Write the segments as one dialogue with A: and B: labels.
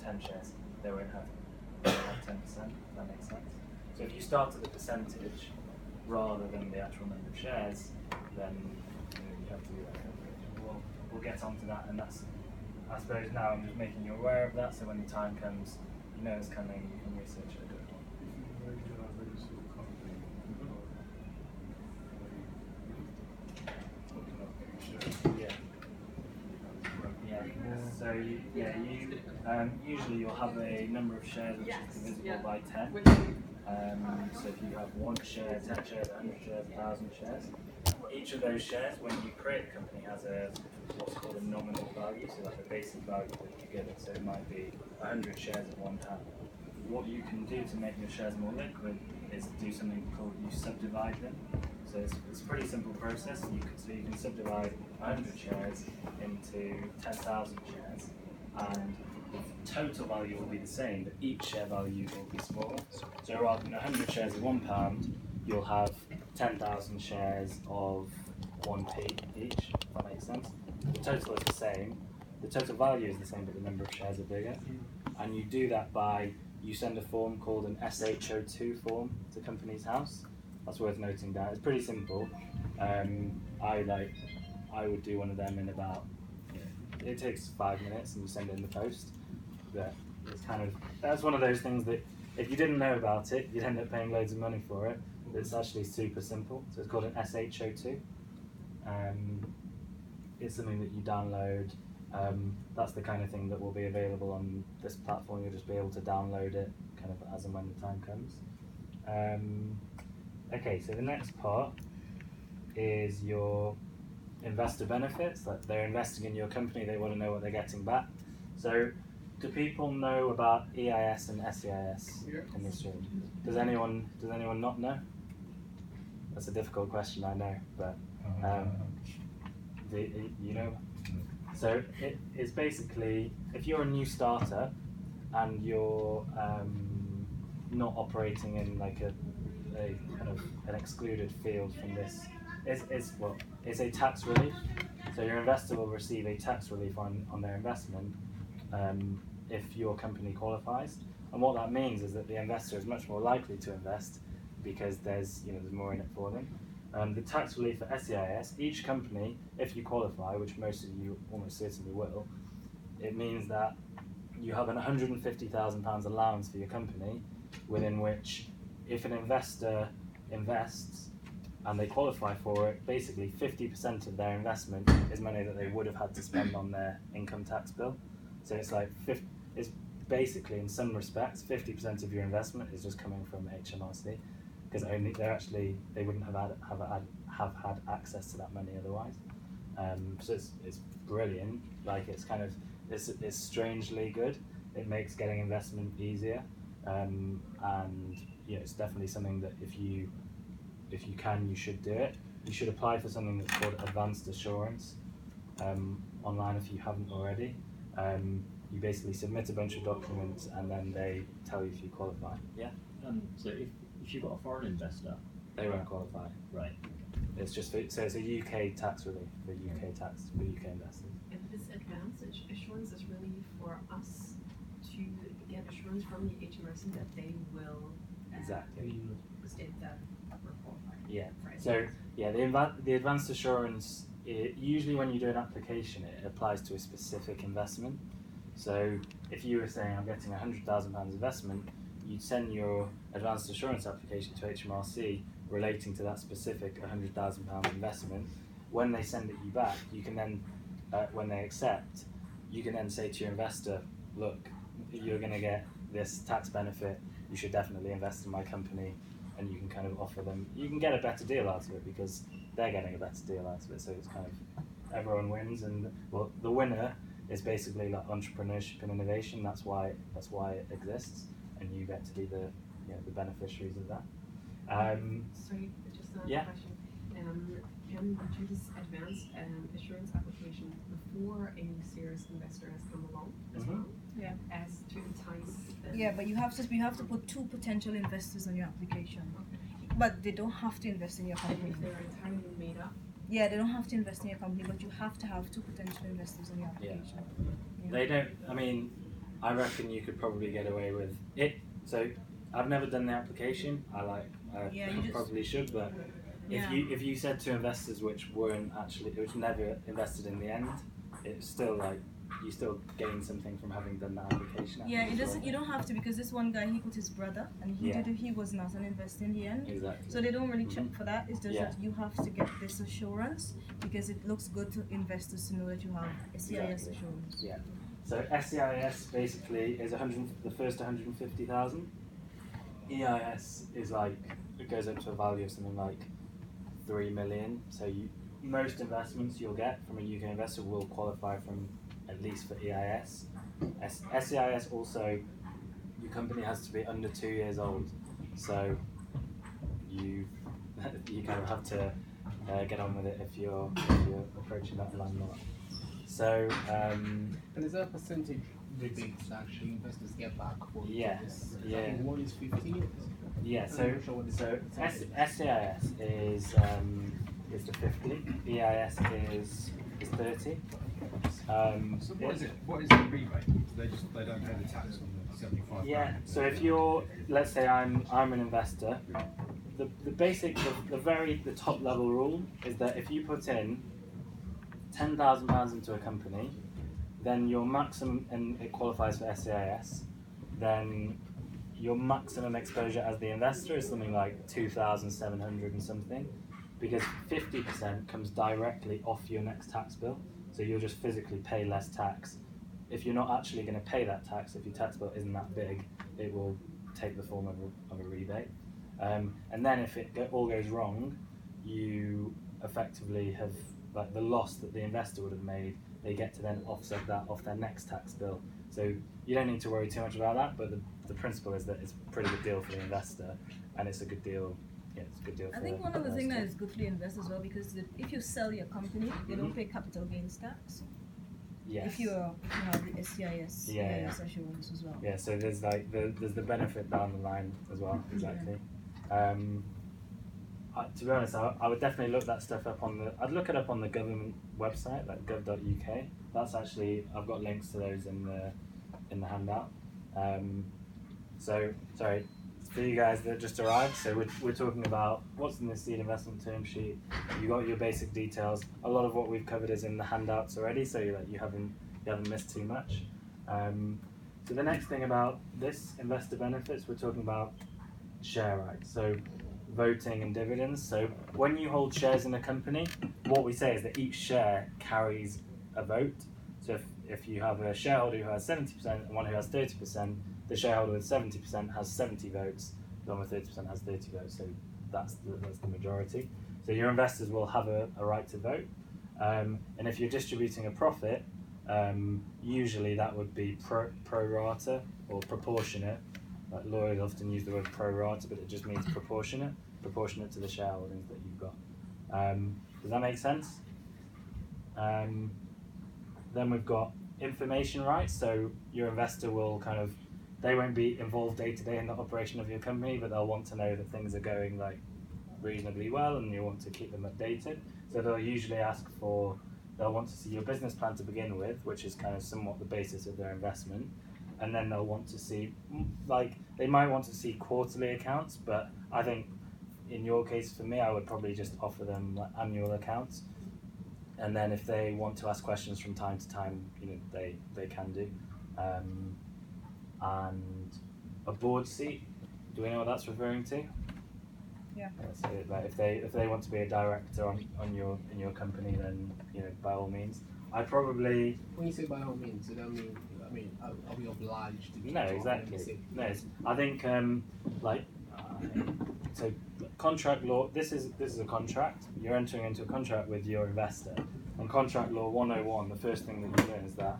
A: 10 shares, they won't have 10%, if that makes sense. So if you start at the percentage rather than the actual number of shares, then you have to do that calculation. We'll get onto that, and that's, I suppose now I'm just making you aware of that, so when the time comes, you know it's coming, you can research it a bit more. So usually you'll have a number of shares which is divisible by 10. So if you have 1 share, 10 shares, 100 shares, 1,000 shares, each of those shares, when you create a company, has what's called a nominal value, so like a basic value that you give it. So it might be 100 shares at one time. What you can do to make your shares more liquid is do something called you subdivide them. So it's a pretty simple process. You can subdivide 100 shares into 10,000 shares, and the total value will be the same, but each share value will be smaller. So rather than 100 shares of £1, you'll have 10,000 shares of 1p each, if that makes sense. The total is the same, the total value is the same, but the number of shares are bigger. And you do that by, you send a form called an SHO2 form to Companies House. That's worth noting down. It's pretty simple. I would do one of them in about, it takes 5 minutes and you send it in the post. But it's that's one of those things that if you didn't know about it, you'd end up paying loads of money for it. It's actually super simple. So it's called an SHO2. It's something that you download. That's the kind of thing that will be available on this platform. You'll just be able to download it kind of as and when the time comes. Okay, so the next part is your investor benefits. That they're investing in your company, they want to know what they're getting back. So do people know about EIS and SEIS in this room? Does anyone not know? That's a difficult question, I know, but you know? So it's basically, if you're a new starter and you're not operating in like a kind of an excluded field from this, it's a tax relief. So your investor will receive a tax relief on their investment if your company qualifies. And what that means is that the investor is much more likely to invest because there's more in it for them. The tax relief for SEIS, each company, if you qualify, which most of you almost certainly will, it means that you have an £150,000 allowance for your company, within which, if an investor invests and they qualify for it, basically 50% of their investment is money that they would have had to spend on their income tax bill. So it's like it's basically, in some respects, 50% of your investment is just coming from HMRC, because they wouldn't have had access to that money otherwise. So it's brilliant. Like it's strangely good. It makes getting investment easier, and it's definitely something that if you can, you should do it. You should apply for something that's called Advanced Assurance online if you haven't already. You basically submit a bunch of documents and then they tell you if you qualify. Yeah.
B: So if you've got a foreign investor,
A: they won't qualify.
B: Right.
A: It's just it's a UK tax relief for UK investors.
C: And this advanced assurance is really for us to get assurance from the HMRC that they will
A: exactly
C: state that we're qualified.
A: Yeah. So the advanced assurance, usually when you do an application, it applies to a specific investment. So if you were saying I'm getting £100,000 investment, you'd send your advanced assurance application to HMRC relating to that specific £100,000 investment. When they send it you back, you can then, when they accept, you can then say to your investor, look, you're going to get this tax benefit, you should definitely invest in my company, and you can kind of offer them, you can get a better deal out of it because they're getting a better deal out of it, so it's kind of, everyone wins, and well, the winner is basically like entrepreneurship and innovation. That's why it exists, and you get to be the beneficiaries of that.
C: Sorry, just another question. Can you do this advanced assurance application before a new serious investor has come along as well?
D: Yeah.
C: As to entice them?
D: Yeah, but you have to put 2 potential investors on your application. Okay. But they don't have to invest in your company.
C: If they're entirely made up?
D: Yeah, they don't have to invest in your company, but you have to have 2 potential investors on your application.
A: Yeah. They don't, I mean, I reckon you could probably get away with it. So I've never done the application. I
D: Yeah, you just-
A: probably should, but
D: Yeah.
A: if you said to investors which weren't actually, it was never invested in the end, it's still like you still gain something from having done that application.
D: Yeah, it doesn't. You don't have to, because this one guy, he put his brother, and he was not an investor in the end.
A: Exactly.
D: So they don't really check for that. It's just
A: Yeah.
D: that you have to get this assurance because it looks good to investors to know that you have SCIS assurance.
A: Yeah. So SCIS basically is the first 150,000. EIS is like it goes up to a value of something like 3 million. So most investments you'll get from a UK investor will qualify from at least for EIS. SCIS also, your company has to be under 2 years old. So you kind of have to get on with it if you're approaching that landmark. So
E: And is there a percentage rebate that actually investors get back for this? I think one is 15.
A: yeah, so
E: I'm not sure what the percentage is.
A: SCIS is the 50, EIS is 30.
F: So what is it? What is the rebate? They don't pay the tax on the 75.
A: Yeah. So if you're, let's say I'm an investor, the basic, the top level rule is that if you put in £10,000 into a company, then your maximum, and it qualifies for SCIS, then your maximum exposure as the investor is something like 2,700 and something, because 50% comes directly off your next tax bill. So you'll just physically pay less tax. If you're not actually going to pay that tax, if your tax bill isn't that big, it will take the form of a rebate. And then if it all goes wrong, you effectively have, like, the loss that the investor would have made, they get to then offset that off their next tax bill. So you don't need to worry too much about that, but the principle is that it's a pretty good deal for the investor, and it's a good deal. Yeah, it's a good deal for
D: I think one of the things
A: investor.
D: that is good for the investors as well, because if you sell your company, you don't pay capital gains tax.
A: Yes.
D: If you have the SCIS,
A: Yeah,
D: EIS assurance as well.
A: Yeah, so there's like there's the benefit down the line as well. Exactly. To be honest, I would definitely look that stuff up I'd look it up on the government website, like gov.uk. That's actually, I've got links to those in the handout. So sorry, for you guys that just arrived, so we're talking about what's in the seed investment term sheet. You got your basic details. A lot of what we've covered is in the handouts already, so you haven't missed too much. So the next thing about this investor benefits, we're talking about share rights. So voting and dividends. So when you hold shares in a company, what we say is that each share carries a vote. So if you have a shareholder who has 70% and one who has 30%, the shareholder with 70% has 70 votes, the one with 30% has 30 votes. So that's the majority. So your investors will have a right to vote. And if you're distributing a profit, usually that would be pro rata or proportionate. Like lawyers often use the word pro rata, but it just means proportionate to the shareholdings that you've got. Does that make sense? Then we've got information rights. So your investor will they won't be involved day to day in the operation of your company, but they'll want to know that things are going like reasonably well, and you want to keep them updated. So they'll usually they'll want to see your business plan to begin with, which is kind of somewhat the basis of their investment. And then they'll want to see, they might want to see quarterly accounts, but I think in your case, for me, I would probably just offer them like annual accounts. And then if they want to ask questions from time to time, they can do. And a board seat, do we know what that's referring to?
D: Yeah.
A: So like if they want to be a director in your company, then by all means. I probably.
E: When you say by all means, does that mean? Are we obliged to?
A: No, exactly. No, I think so contract law. This is a contract. You're entering into a contract with your investor, and contract law 101. The first thing that you learn is that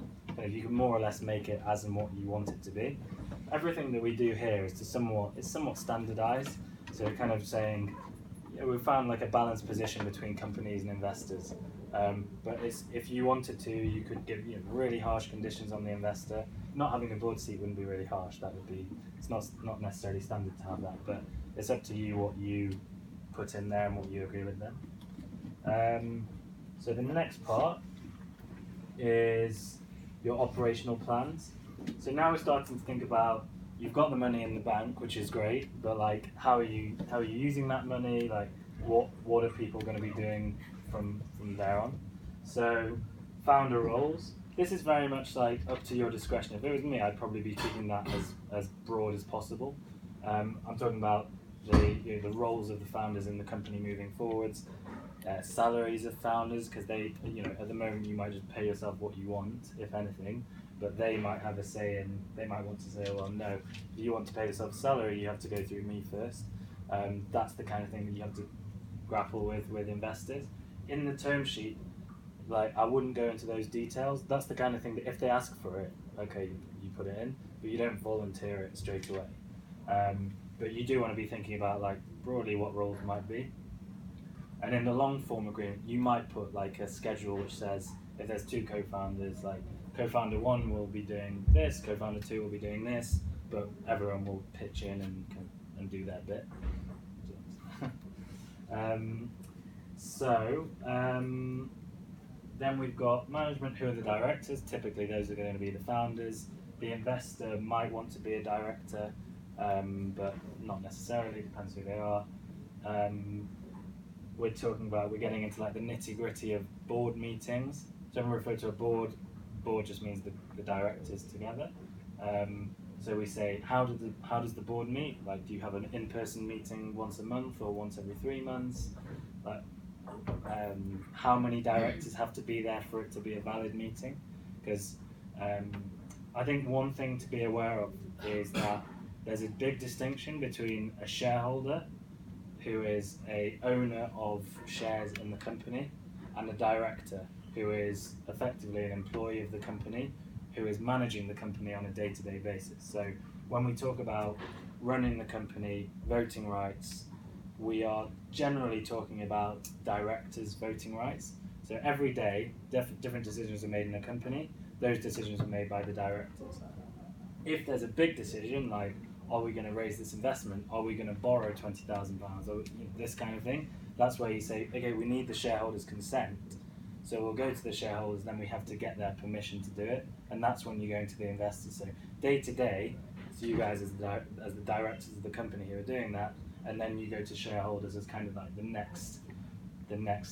A: you can more or less make it as and what you want it to be. Everything that we do here is somewhat standardized. So kind of saying, we've found like a balanced position between companies and investors. But if you wanted to, you could give really harsh conditions on the investor. Not having a board seat wouldn't be really harsh. It's not necessarily standard to have that, but it's up to you what you put in there and what you agree with them. So the next part is your operational plans. So now we're starting to think about, you've got the money in the bank, which is great, but like how are you using that money? Like what are people going to be doing from there on? So founder roles. This is very much like up to your discretion. If it was me, I'd probably be keeping that as broad as possible. I'm talking about the roles of the founders in the company moving forwards, salaries of founders, because they, at the moment you might just pay yourself what you want, if anything, but they might have a say in, they might want to say, well, no, if you want to pay yourself a salary, you have to go through me first. That's the kind of thing that you have to grapple with investors. In the term sheet, like, I wouldn't go into those details. That's the kind of thing that if they ask for it, okay, you put it in, but you don't volunteer it straight away. But you do want to be thinking about, like, broadly what roles might be. And in the long form agreement, you might put like a schedule which says, if there's two co-founders, like co-founder 1 will be doing this, co-founder 2 will be doing this, but everyone will pitch in and do their bit. Then we've got management, who are the directors. Typically those are going to be the founders. The investor might want to be a director, but not necessarily, depends who they are. We're getting into like the nitty-gritty of board meetings. So when we refer to a board just means the directors together. So we say, how does the board meet? Like, do you have an in-person meeting once a month or once every 3 months? Like, how many directors have to be there for it to be a valid meeting? Because I think one thing to be aware of is that there's a big distinction between a shareholder who is a owner of shares in the company and a director who is effectively an employee of the company who is managing the company on a day-to-day basis. So when we talk about running the company, voting rights, we are generally talking about directors' voting rights. So every day, different decisions are made in a company. Those decisions are made by the directors. If there's a big decision, like, are we going to raise this investment? Are we going to borrow £20,000? Or this kind of thing. That's where you say, okay, we need the shareholders' consent. So we'll go to the shareholders, then we have to get their permission to do it. And that's when you go into the investors. So day to day, so you guys as the directors of the company who are doing that, and then you go to shareholders as kind of like the next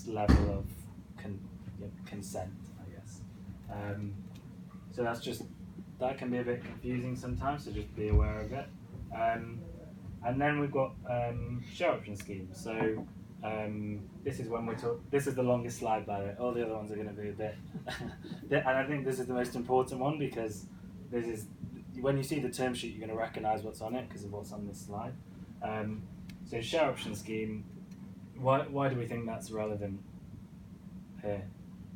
A: level of consent, I guess. So that can be a bit confusing sometimes, so just be aware of it. And then we've got share option schemes. So this is when we talk. This is the longest slide, by the way. All the other ones are going to be a bit. And I think this is the most important one, because this is when you see the term sheet, you're going to recognise what's on it because of what's on this slide. So share option scheme. Why do we think that's relevant here?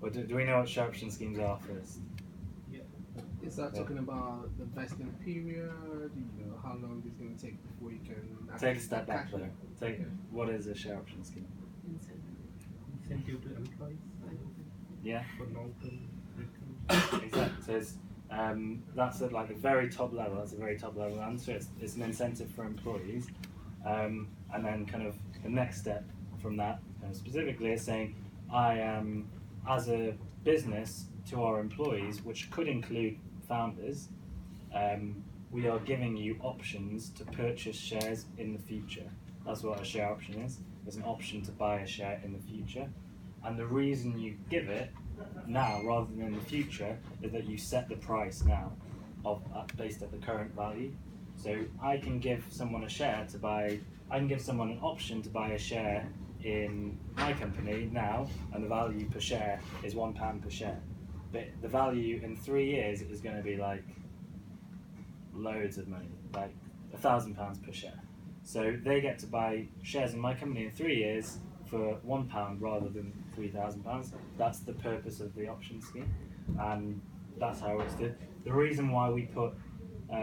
A: Or do we know what share option schemes are first?
E: Is that talking about the vesting period? How long it's going to take before you can
A: take a step back though. What is a share option scheme?
F: Incentive to employees.
A: Yeah.
F: For long-term.
A: Exactly. So it's, that's at like a very top level. That's a very top level answer. It's an incentive for employees, and then kind of the next step from that, specifically, is saying, I am, as a business, to our employees, which could include founders, we are giving you options to purchase shares in the future. That's what a share option is. It's an option to buy a share in the future. And the reason you give it now rather than in the future is that you set the price now based at the current value. So I can give someone an option to buy a share in my company now, and the value per share is £1 per share. But the value in 3 years is going to be like loads of money, like £1,000 per share. So they get to buy shares in my company in 3 years for £1 rather than £3,000. That's the purpose of the option scheme, and that's how it's done. The reason why we put it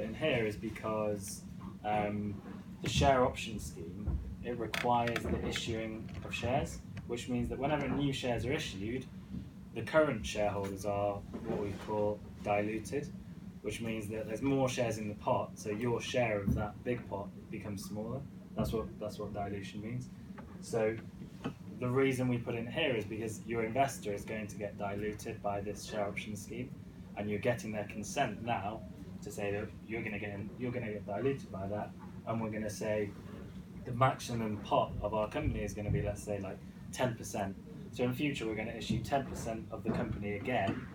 A: in here is because the share option scheme, it requires the issuing of shares, which means that whenever new shares are issued, the current shareholders are what we call diluted, which means that there's more shares in the pot, so your share of that big pot becomes smaller. That's what dilution means. So the reason we put it in here is because your investor is going to get diluted by this share option scheme, and you're getting their consent now to say that you're going to get diluted by that, and we're going to say the maximum pot of our company is going to be, let's say, like 10%. So in future, we're going to issue 10% of the company again,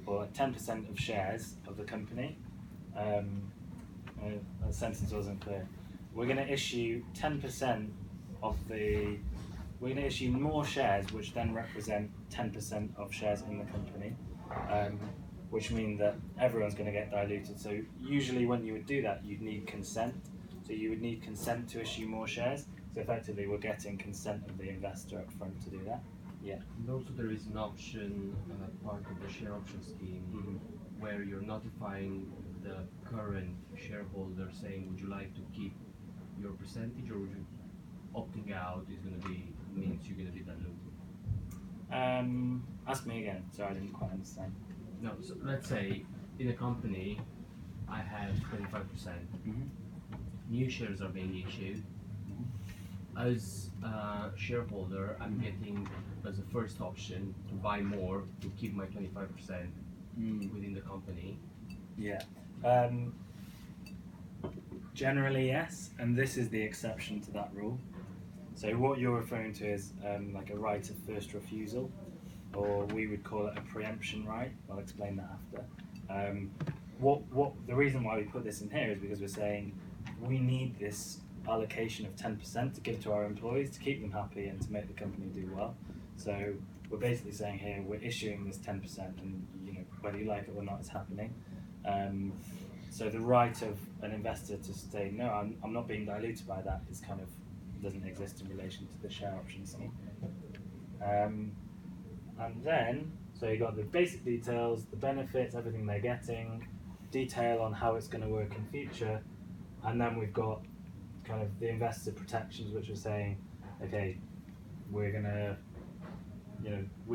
A: or 10% of shares of the company. That sentence wasn't clear. We're going to issue 10% we're going to issue more shares, which then represent 10% of shares in the company, which means that everyone's going to get diluted. So usually when you would do that, you'd need consent. So you would need consent to issue more shares. So effectively, we're getting consent of the investor up front to do that. Yeah.
E: And also there is an option, part of the share option scheme, where you're notifying the current shareholder saying, would you like to keep your percentage, or would you opting out is going to be means you're going to be diluted?
A: Ask me again. Sorry, I didn't quite understand.
E: No, so let's say in a company I have 25%. New shares are being issued. As a shareholder, I'm getting as a first option to buy more to keep my 25% within the company.
A: Yeah. Generally, yes, and this is the exception to that rule. So what you're referring to is like a right of first refusal, or we would call it a preemption right. I'll explain that after. The reason why we put this in here is because we're saying we need this allocation of 10% to give to our employees to keep them happy and to make the company do well. So we're basically saying here we're issuing this 10%, and whether you like it or not, it's happening. So the right of an investor to say no, I'm not being diluted by that is kind of doesn't exist in relation to the share option scheme. And then so you got the basic details, the benefits, everything they're getting, detail on how it's going to work in future, and then we've got kind of the investor protections, which are saying, okay, we're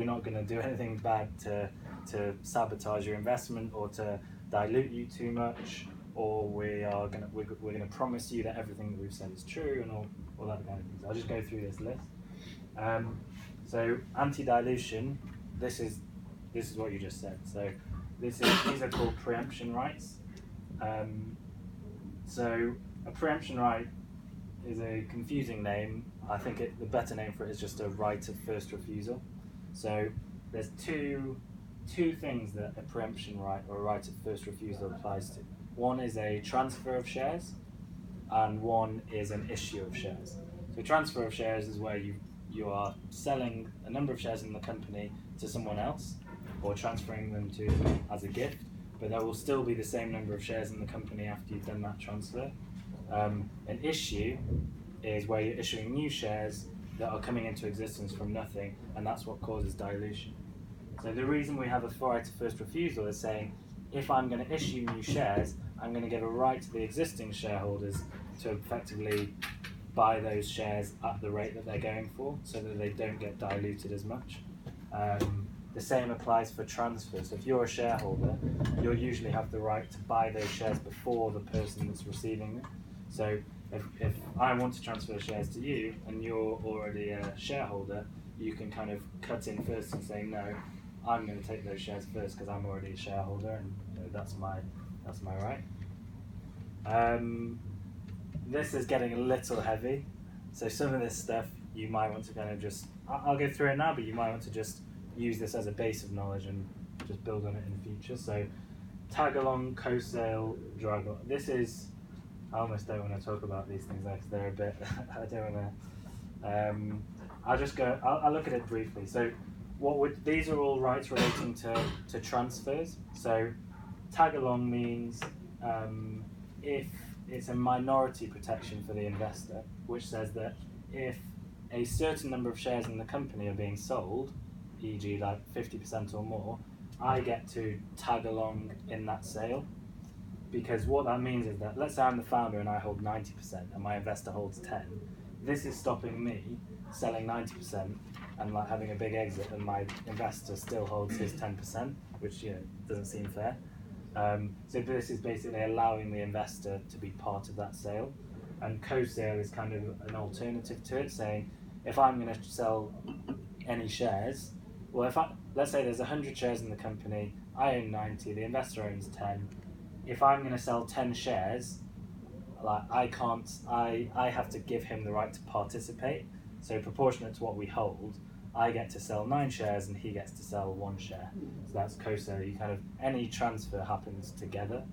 A: not going to do anything bad to sabotage your investment or to dilute you too much, or we're going to promise you that everything that we've said is true, and all that kind of things. I'll just go through this list. So anti-dilution, this is what you just said. So these are called preemption rights. So a preemption right is a confusing name. I think the better name for it is just a right of first refusal. So there's two things that a preemption right or a right of first refusal applies to. One is a transfer of shares, and one is an issue of shares. So transfer of shares is where you are selling a number of shares in the company to someone else, or transferring them to as a gift, but there will still be the same number of shares in the company after you've done that transfer. An issue is where you're issuing new shares that are coming into existence from nothing, and that's what causes dilution. So the reason we have a right of first refusal is saying, if I'm going to issue new shares, I'm going to give a right to the existing shareholders to effectively buy those shares at the rate that they're going for, so that they don't get diluted as much. The same applies for transfers. So if you're a shareholder, you'll usually have the right to buy those shares before the person that's receiving them. So if I want to transfer shares to you and you're already a shareholder, you can kind of cut in first and say, no, I'm going to take those shares first because I'm already a shareholder, and that's my right. This is getting a little heavy, so some of this stuff you might want to kind of just, I'll go through it now, but you might want to just use this as a base of knowledge and just build on it in the future. So tag along, co-sale, drug. This is, I almost don't want to talk about these things because they're a bit, I don't want to, I'll look at it briefly. So these are all rights relating to transfers. So tag along means if it's a minority protection for the investor, which says that if a certain number of shares in the company are being sold, e.g. like 50% or more, I get to tag along in that sale. Because what that means is that, let's say I'm the founder and I hold 90% and my investor holds 10. This is stopping me selling 90% and like having a big exit, and my investor still holds his 10%, which doesn't seem fair. So this is basically allowing the investor to be part of that sale. And co-sale is kind of an alternative to it, saying if I'm going to sell any shares, well, let's say there's 100 shares in the company, I own 90, the investor owns 10. If I'm going to sell 10 shares, like I have to give him the right to participate. So proportionate to what we hold, I get to sell 9 shares and he gets to sell 1 share. So that's co-sale. You kind of, any transfer happens together.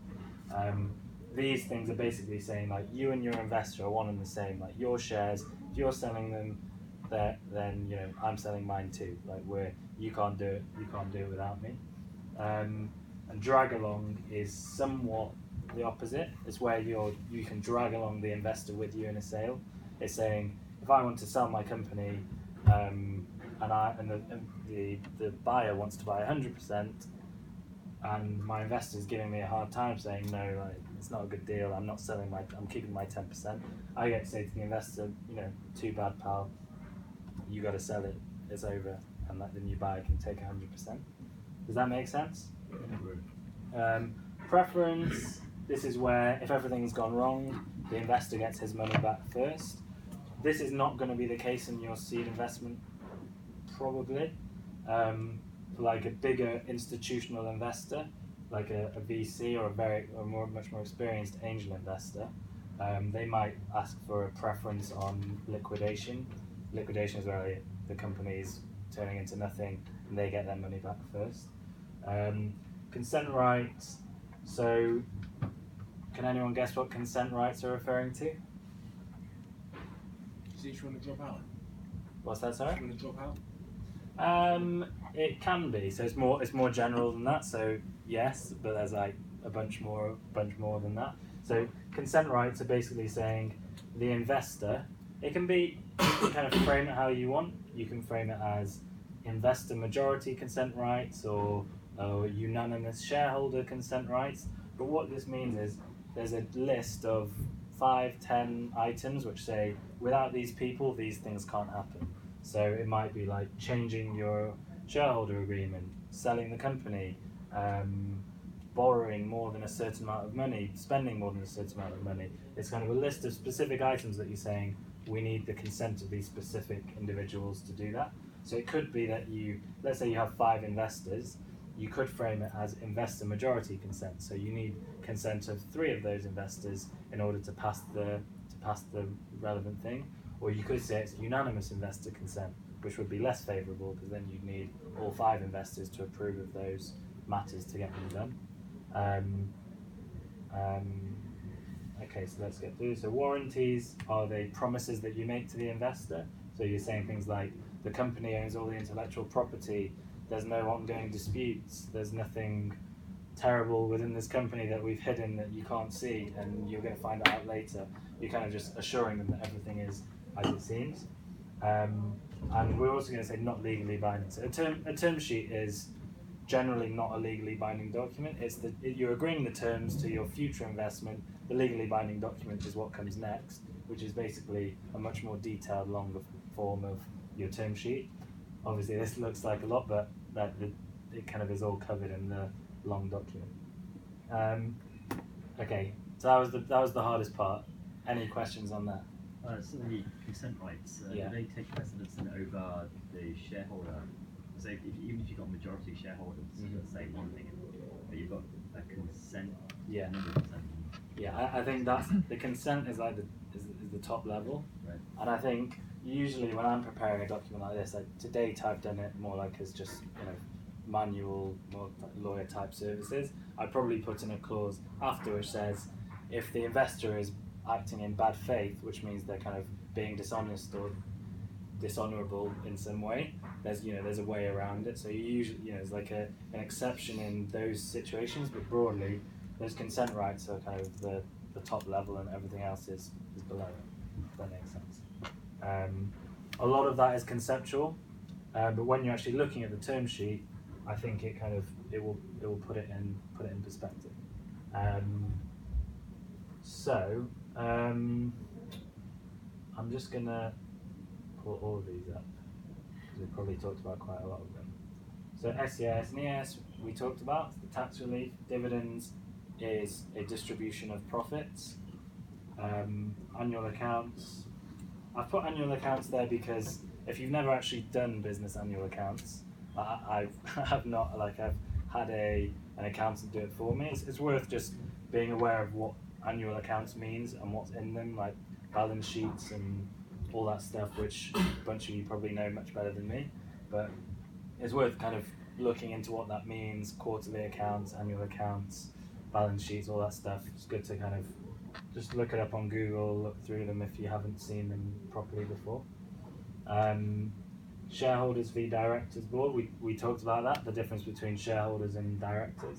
A: These things are basically saying like you and your investor are one and the same. Like your shares, if you're selling them, then you know I'm selling mine too. Like you can't do it without me. And drag along is somewhat the opposite. It's where you can drag along the investor with you in a sale. It's saying if I want to sell my company, and the buyer wants to buy 100%, and my investor is giving me a hard time saying no, like, it's not a good deal. I'm not selling I'm keeping my 10%. I get to say to the investor, you know, too bad, pal. You got to sell it. It's over, and the new buyer can take 100%. Does that make sense? Preference. This is where if everything's gone wrong, the investor gets his money back first. This is not going to be the case in your seed investment, probably. For like a bigger institutional investor, like a VC or much more experienced angel investor, they might ask for a preference on liquidation. Liquidation is where the company is turning into nothing and they get their money back first. Consent rights. So, can anyone guess what consent rights are referring to?
F: Does each one drop out?
A: What's that, sorry?
F: Each one drop out?
A: It can be. So it's more general than that. So yes, but there's like a bunch more than that. So consent rights are basically saying the investor. It can be, you can kind of frame it how you want. You can frame it as investor majority consent rights or unanimous shareholder consent rights. But what this means is there's a list of 5-10 items which say without these people these things can't happen. So it might be like changing your shareholder agreement, selling the company, borrowing more than a certain amount of money, spending more than a certain amount of money. It's kind of a list of specific items that you're saying we need the consent of these specific individuals to do that. So it could be that let's say you have 5 investors, you could frame it as investor majority consent. So you need consent of 3 of those investors in order to pass the relevant thing. Or you could say it's unanimous investor consent, which would be less favourable because then you'd need all 5 investors to approve of those matters to get them done. Okay, so let's get through. So warranties are the promises that you make to the investor. So you're saying things like the company owns all the intellectual property, there's no ongoing disputes, there's nothing terrible within this company that we've hidden that you can't see and you're going to find out later. You're kind of just assuring them that everything is as it seems. And we're also going to say not legally binding. So a term sheet is generally not a legally binding document. You're agreeing the terms to your future investment. The legally binding document is what comes next, which is basically a much more detailed, longer form of your term sheet. Obviously, this looks like a lot, but it kind of is all covered in the long document. Okay, so that was the hardest part. Any questions on that?
B: So the consent rights,
A: Yeah.
B: do they take precedence over the shareholder? So even if you've got majority shareholders, let's say one thing, but you've got a consent.
A: Yeah.
B: Another consent.
A: Yeah, I think that's the consent is like is the top level,
B: Right.
A: and I think usually when I'm preparing a document like this, like to date I've done it more like as just manual, more lawyer type services. I'd probably put in a clause after which says if the investor is acting in bad faith, which means they're kind of being dishonest or dishonorable in some way, there's a way around it. So you usually there's like an exception in those situations, but broadly those consent rights are kind of the top level and everything else is below it, if that makes sense. A lot of that is conceptual, but when you're actually looking at the term sheet, I think it will put it in perspective. I'm just gonna pull all of these up because we probably talked about quite a lot of them. So SES and ES we talked about, the tax relief. Dividends is a distribution of profits. Annual accounts, I've put annual accounts there because if you've never actually done business annual accounts, I've have not like I've had an accountant do it for me. It's worth just being aware of what annual accounts means and what's in them, like balance sheets and all that stuff, which a bunch of you probably know much better than me. But it's worth kind of looking into what that means: quarterly accounts, annual accounts, balance sheets, all that stuff. It's good to kind of just look it up on Google, look through them if you haven't seen them properly before. Shareholders v directors board, we talked about that, the difference between shareholders and directors.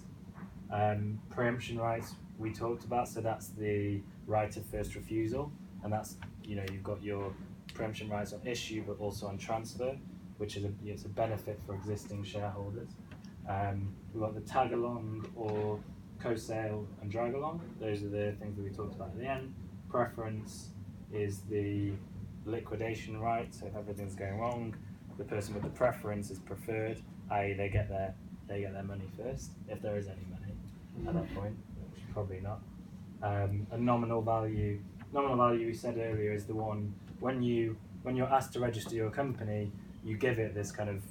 A: Preemption rights we talked about, so that's the right of first refusal, and that's, you know, you've got your preemption rights on issue but also on transfer, which is it's a benefit for existing shareholders. We've got the tag along or co-sale and drag along. Those are the things that we talked about at the end. Preference is the liquidation right, so if everything's going wrong, the person with the preference is preferred, i.e. they get their money first, if there is any money at that point, which probably not. A nominal value we said earlier is the one when you're asked to register your company, you give it this kind of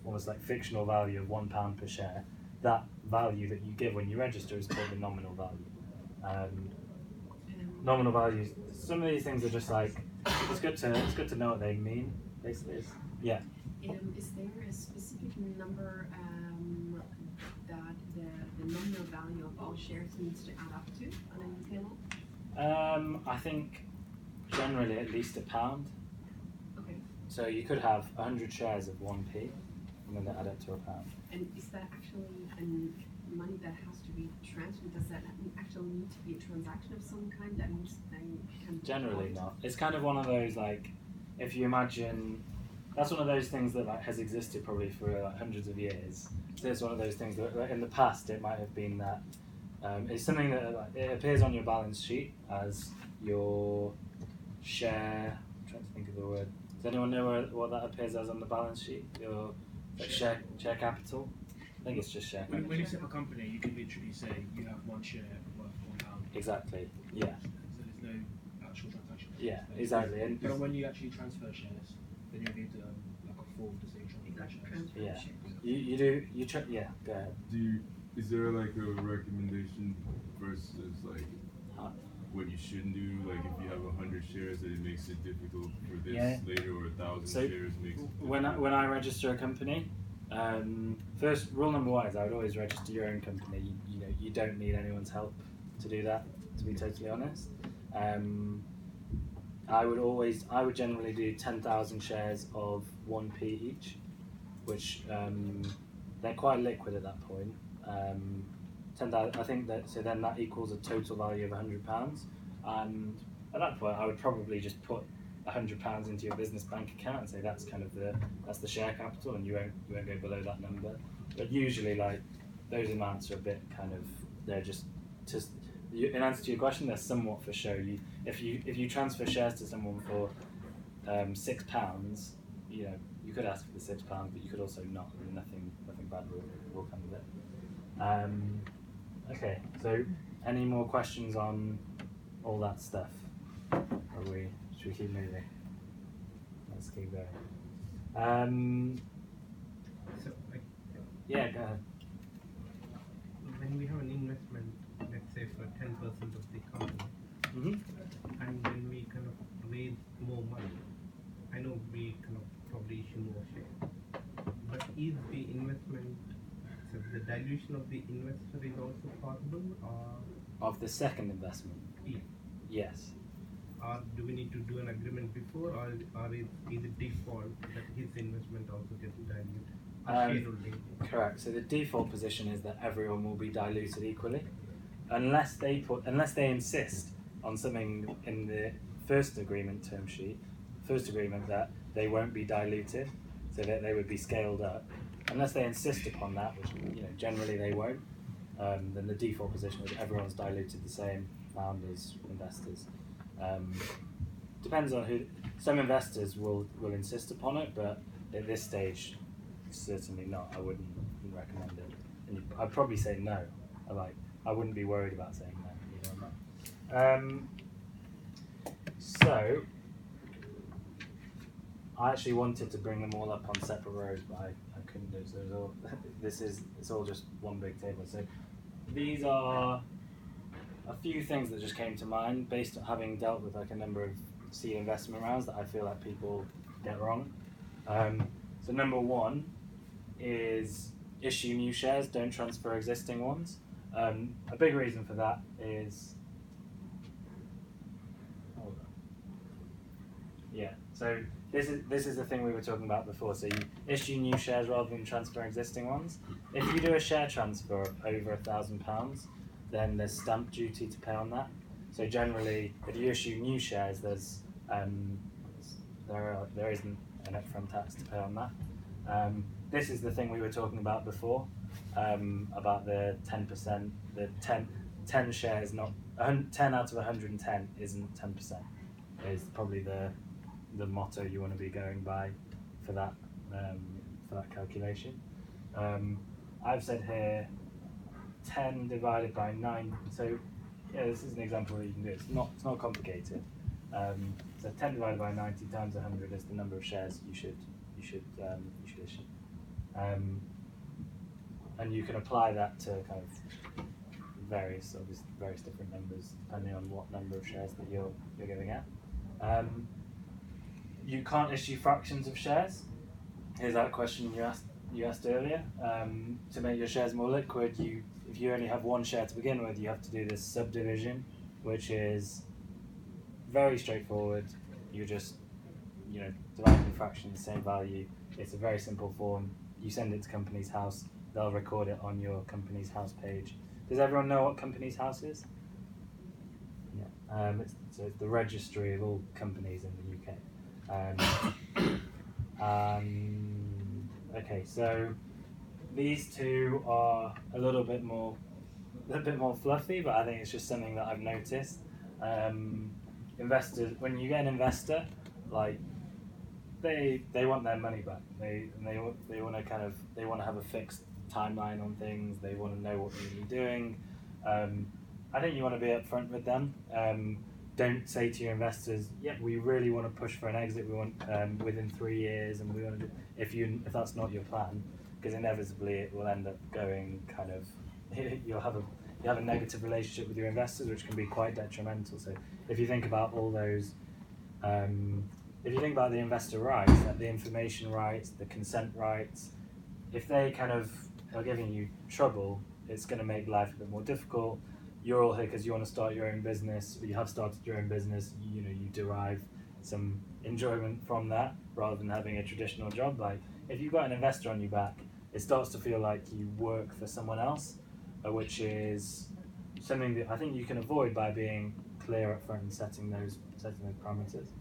A: almost like fictional value of £1 per share. That value that you give when you register is called the nominal value. Nominal values. Some of these things are just like it's good to know what they mean. Basically, is
C: there a specific number that the nominal value of all shares needs to add up to on a UK law?
A: I think generally at least £1.
C: Okay.
A: So you could have 100 shares of 1p, and then they add up to £1.
C: And is that actually money that has to be transferred? Does that actually need to be a transaction of some kind that means they can?
A: Generally not. It's kind of one of those, like, if you imagine, that's one of those things that like has existed probably for like hundreds of years. So it's one of those things that like, in the past it might have been that it's something that like, it appears on your balance sheet as your share. I'm trying to think of the word. Does anyone know what that appears as on the balance sheet? Your like share capital. I think it's just share capital.
G: When you set up a company, you can literally say you have one share worth £1.
A: Exactly. Yeah.
G: So there's no actual transaction.
A: Yeah. Exactly. And
G: but when you actually transfer shares, then you need like a form to say transfer shares.
A: yeah. You do. Yeah. Go ahead.
H: Is there like a recommendation versus like what you shouldn't do? Like if you have 100 shares, that it makes it difficult for this later, or 1,000 shares makes it difficult?
A: When I register a company, first rule number one is I would always register your own company. You don't need anyone's help to do that, to be totally honest. I would generally do 10,000 shares of 1p each, which they're quite liquid at that point. 10,000, I think that, so then that equals a total value of £100, and at that point I would probably just put £100 into your business bank account and say that's kind of that's the share capital, and you won't go below that number. But usually, like, those amounts are a bit kind of, they're just in answer to your question, they're somewhat for show. If you transfer shares to someone for £6, you could ask for the £6, but you could also not, and nothing bad will come of it. Okay, so any more questions on all that stuff? Should we keep moving? Let's keep going. Yeah, go ahead.
I: When we have an investment, let's say for 10% of the company, and then we kind of raise more money, I know we kind of probably issue more shares, but is the investment, so the dilution of the investor is also possible, or?
A: Of the second investment?
I: Yeah.
A: Yes.
I: Or do we need to do an agreement before, or is it default that his investment also gets diluted?
A: Correct. So the default position is that everyone will be diluted equally, unless they insist on something in the first agreement term sheet, that they won't be diluted, so that they would be scaled up. Unless they insist upon that, which generally they won't, then the default position is everyone's diluted the same, founders, investors. Depends on who. Some investors will insist upon it, but at this stage, certainly not. I wouldn't recommend it. And I'd probably say no. I wouldn't be worried about saying no either on that. So I actually wanted to bring them all up on separate rows, but I couldn't do it. So it was all, it's all just one big table. So these are a few things that just came to mind based on having dealt with like a number of seed investment rounds that I feel like people get wrong. So number one is issue new shares, don't transfer existing ones. A big reason for that is, yeah, so this is the thing we were talking about before. So you issue new shares rather than transfer existing ones. If you do a share transfer of over £1,000, then there's stamp duty to pay on that. So generally, if you issue new shares, there isn't an upfront tax to pay on that. This is the thing we were talking about before, about the 10%, the 10 shares, not 10 out of 110 isn't 10%. Is probably the motto you want to be going by for that calculation. I've said here 10 divided by 9. So yeah, this is an example that you can do. It's not complicated. So 10 divided by 90 times 100 is the number of shares you should issue. And you can apply that to kind of various different numbers depending on what number of shares that you're giving out. You can't issue fractions of shares. Here's that question you asked earlier. To make your shares more liquid, if you only have one share to begin with, you have to do this subdivision, which is very straightforward. You just divide the fraction the same value. It's a very simple form. You send it to Companies House. They'll record it on your Companies House page. Does everyone know what Companies House is? Yeah. So it's the registry of all companies in the UK. Okay, so these two are a little bit more fluffy, but I think it's just something that I've noticed. Investors, when you get an investor, like they want their money back. They want to have a fixed timeline on things. They want to know what you're going to be doing. I think you want to be upfront with them. Don't say to your investors, "Yeah, we really want to push for an exit. We want within 3 years, and we want to do." If that's not your plan, because inevitably it will end up going kind of you have a negative relationship with your investors, which can be quite detrimental. So if you think about all those, if you think about the investor rights, like the information rights, the consent rights, if they kind of are giving you trouble, it's going to make life a bit more difficult. You're all here because you want to start your own business, or you have started your own business. You derive some enjoyment from that rather than having a traditional job. Like if you've got an investor on your back, it starts to feel like you work for someone else, which is something that I think you can avoid by being clear up front and setting those parameters.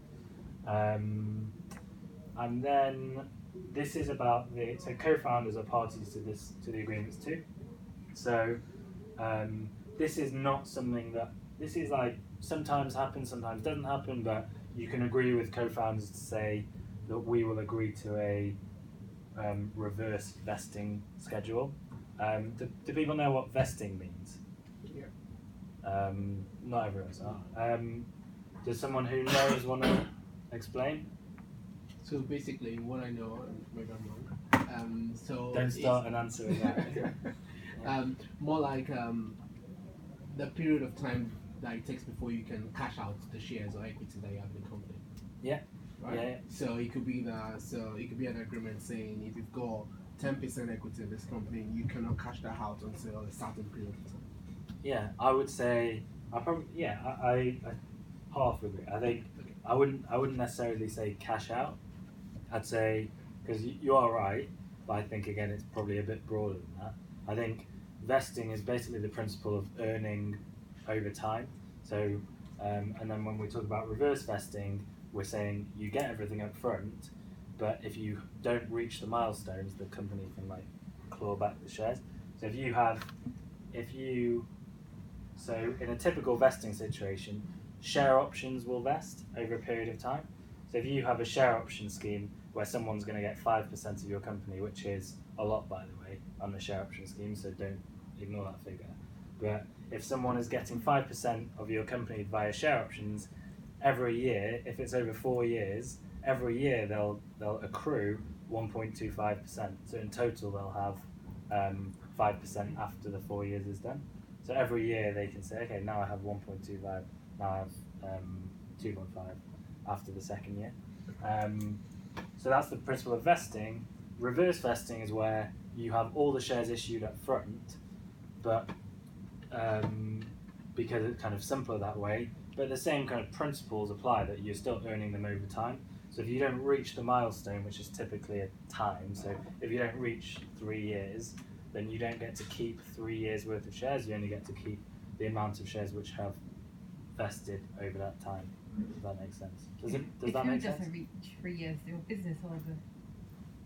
A: And then this is about so co-founders are parties to the agreements too. So this is not something this is like sometimes happens, sometimes doesn't happen, but you can agree with co-founders to say that we will agree to a reverse vesting schedule. Do people know what vesting means?
I: Yeah.
A: Not everyone's. Does someone who knows want to explain?
G: So basically, what I know, maybe I'm wrong. So
A: Don't start an answer with that.
G: More like the period of time that it takes before you can cash out the shares or equity that you have in the company.
A: Yeah.
G: Right.
A: Yeah.
G: So it could be an agreement saying if you've got 10% equity in this company, you cannot cash that out until a certain period of time.
A: Yeah, I would say I half agree. I think I wouldn't necessarily say cash out. I'd say, because you are right, but I think again it's probably a bit broader than that. I think vesting is basically the principle of earning over time. So, and then when we talk about reverse vesting, we're saying you get everything up front, but if you don't reach the milestones, the company can like claw back the shares. So so in a typical vesting situation, share options will vest over a period of time. So if you have a share option scheme where someone's going to get 5% of your company, which is a lot, by the way, on the share option scheme, so don't ignore that figure. But if someone is getting 5% of your company via share options every year, if it's over 4 years, every year they'll accrue 1.25%. So in total they'll have 5% after the 4 years is done. So every year they can say, okay, now I have 1.25, now I have 2.5 after the second year. So that's the principle of vesting. Reverse vesting is where you have all the shares issued up front, but because it's kind of simpler that way, but the same kind of principles apply, that you're still earning them over time. So if you don't reach the milestone, which is typically a time, so if you don't reach 3 years, then you don't get to keep 3 years worth of shares, you only get to keep the amount of shares which have vested over that time. Does that make sense? Does that make sense?
J: If who doesn't reach 3 years, your business or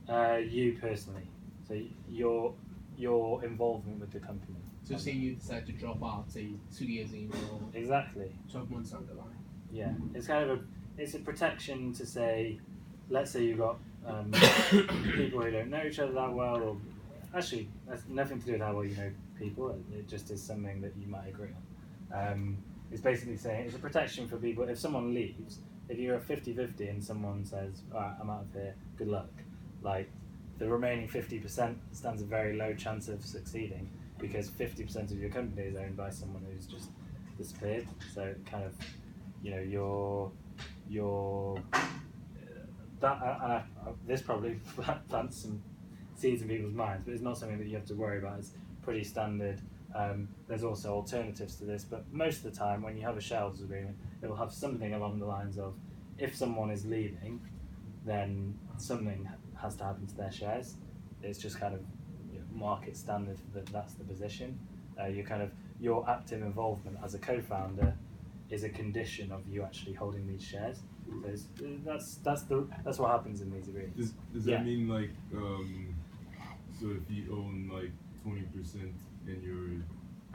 J: the...
A: You personally. So your involvement with the company.
G: So say you decide to drop out, say 2 years in or
A: Exactly.
G: 12 months down the line.
A: Yeah, it's kind of it's a protection to say, let's say you've got people who don't know each other that well, or actually that's nothing to do with how well you know people. It just is something that you might agree on. It's basically saying it's a protection for people. If someone leaves, if you're a 50-50 and someone says, all right, I'm out of here, good luck, like the remaining 50% stands a very low chance of succeeding, because 50% of your company is owned by someone who's just disappeared. So it kind of, you know, this probably plants some seeds in people's minds, but it's not something that you have to worry about. It's pretty standard. There's also alternatives to this, but most of the time when you have a shareholders agreement, it will have something along the lines of, if someone is leaving, then something has to happen to their shares. It's just kind of, you know, market standard that that's the position. Your active involvement as a co-founder is a condition of you actually holding these shares. So that's what happens in these agreements.
H: Does that mean like so if you own like 20% and you're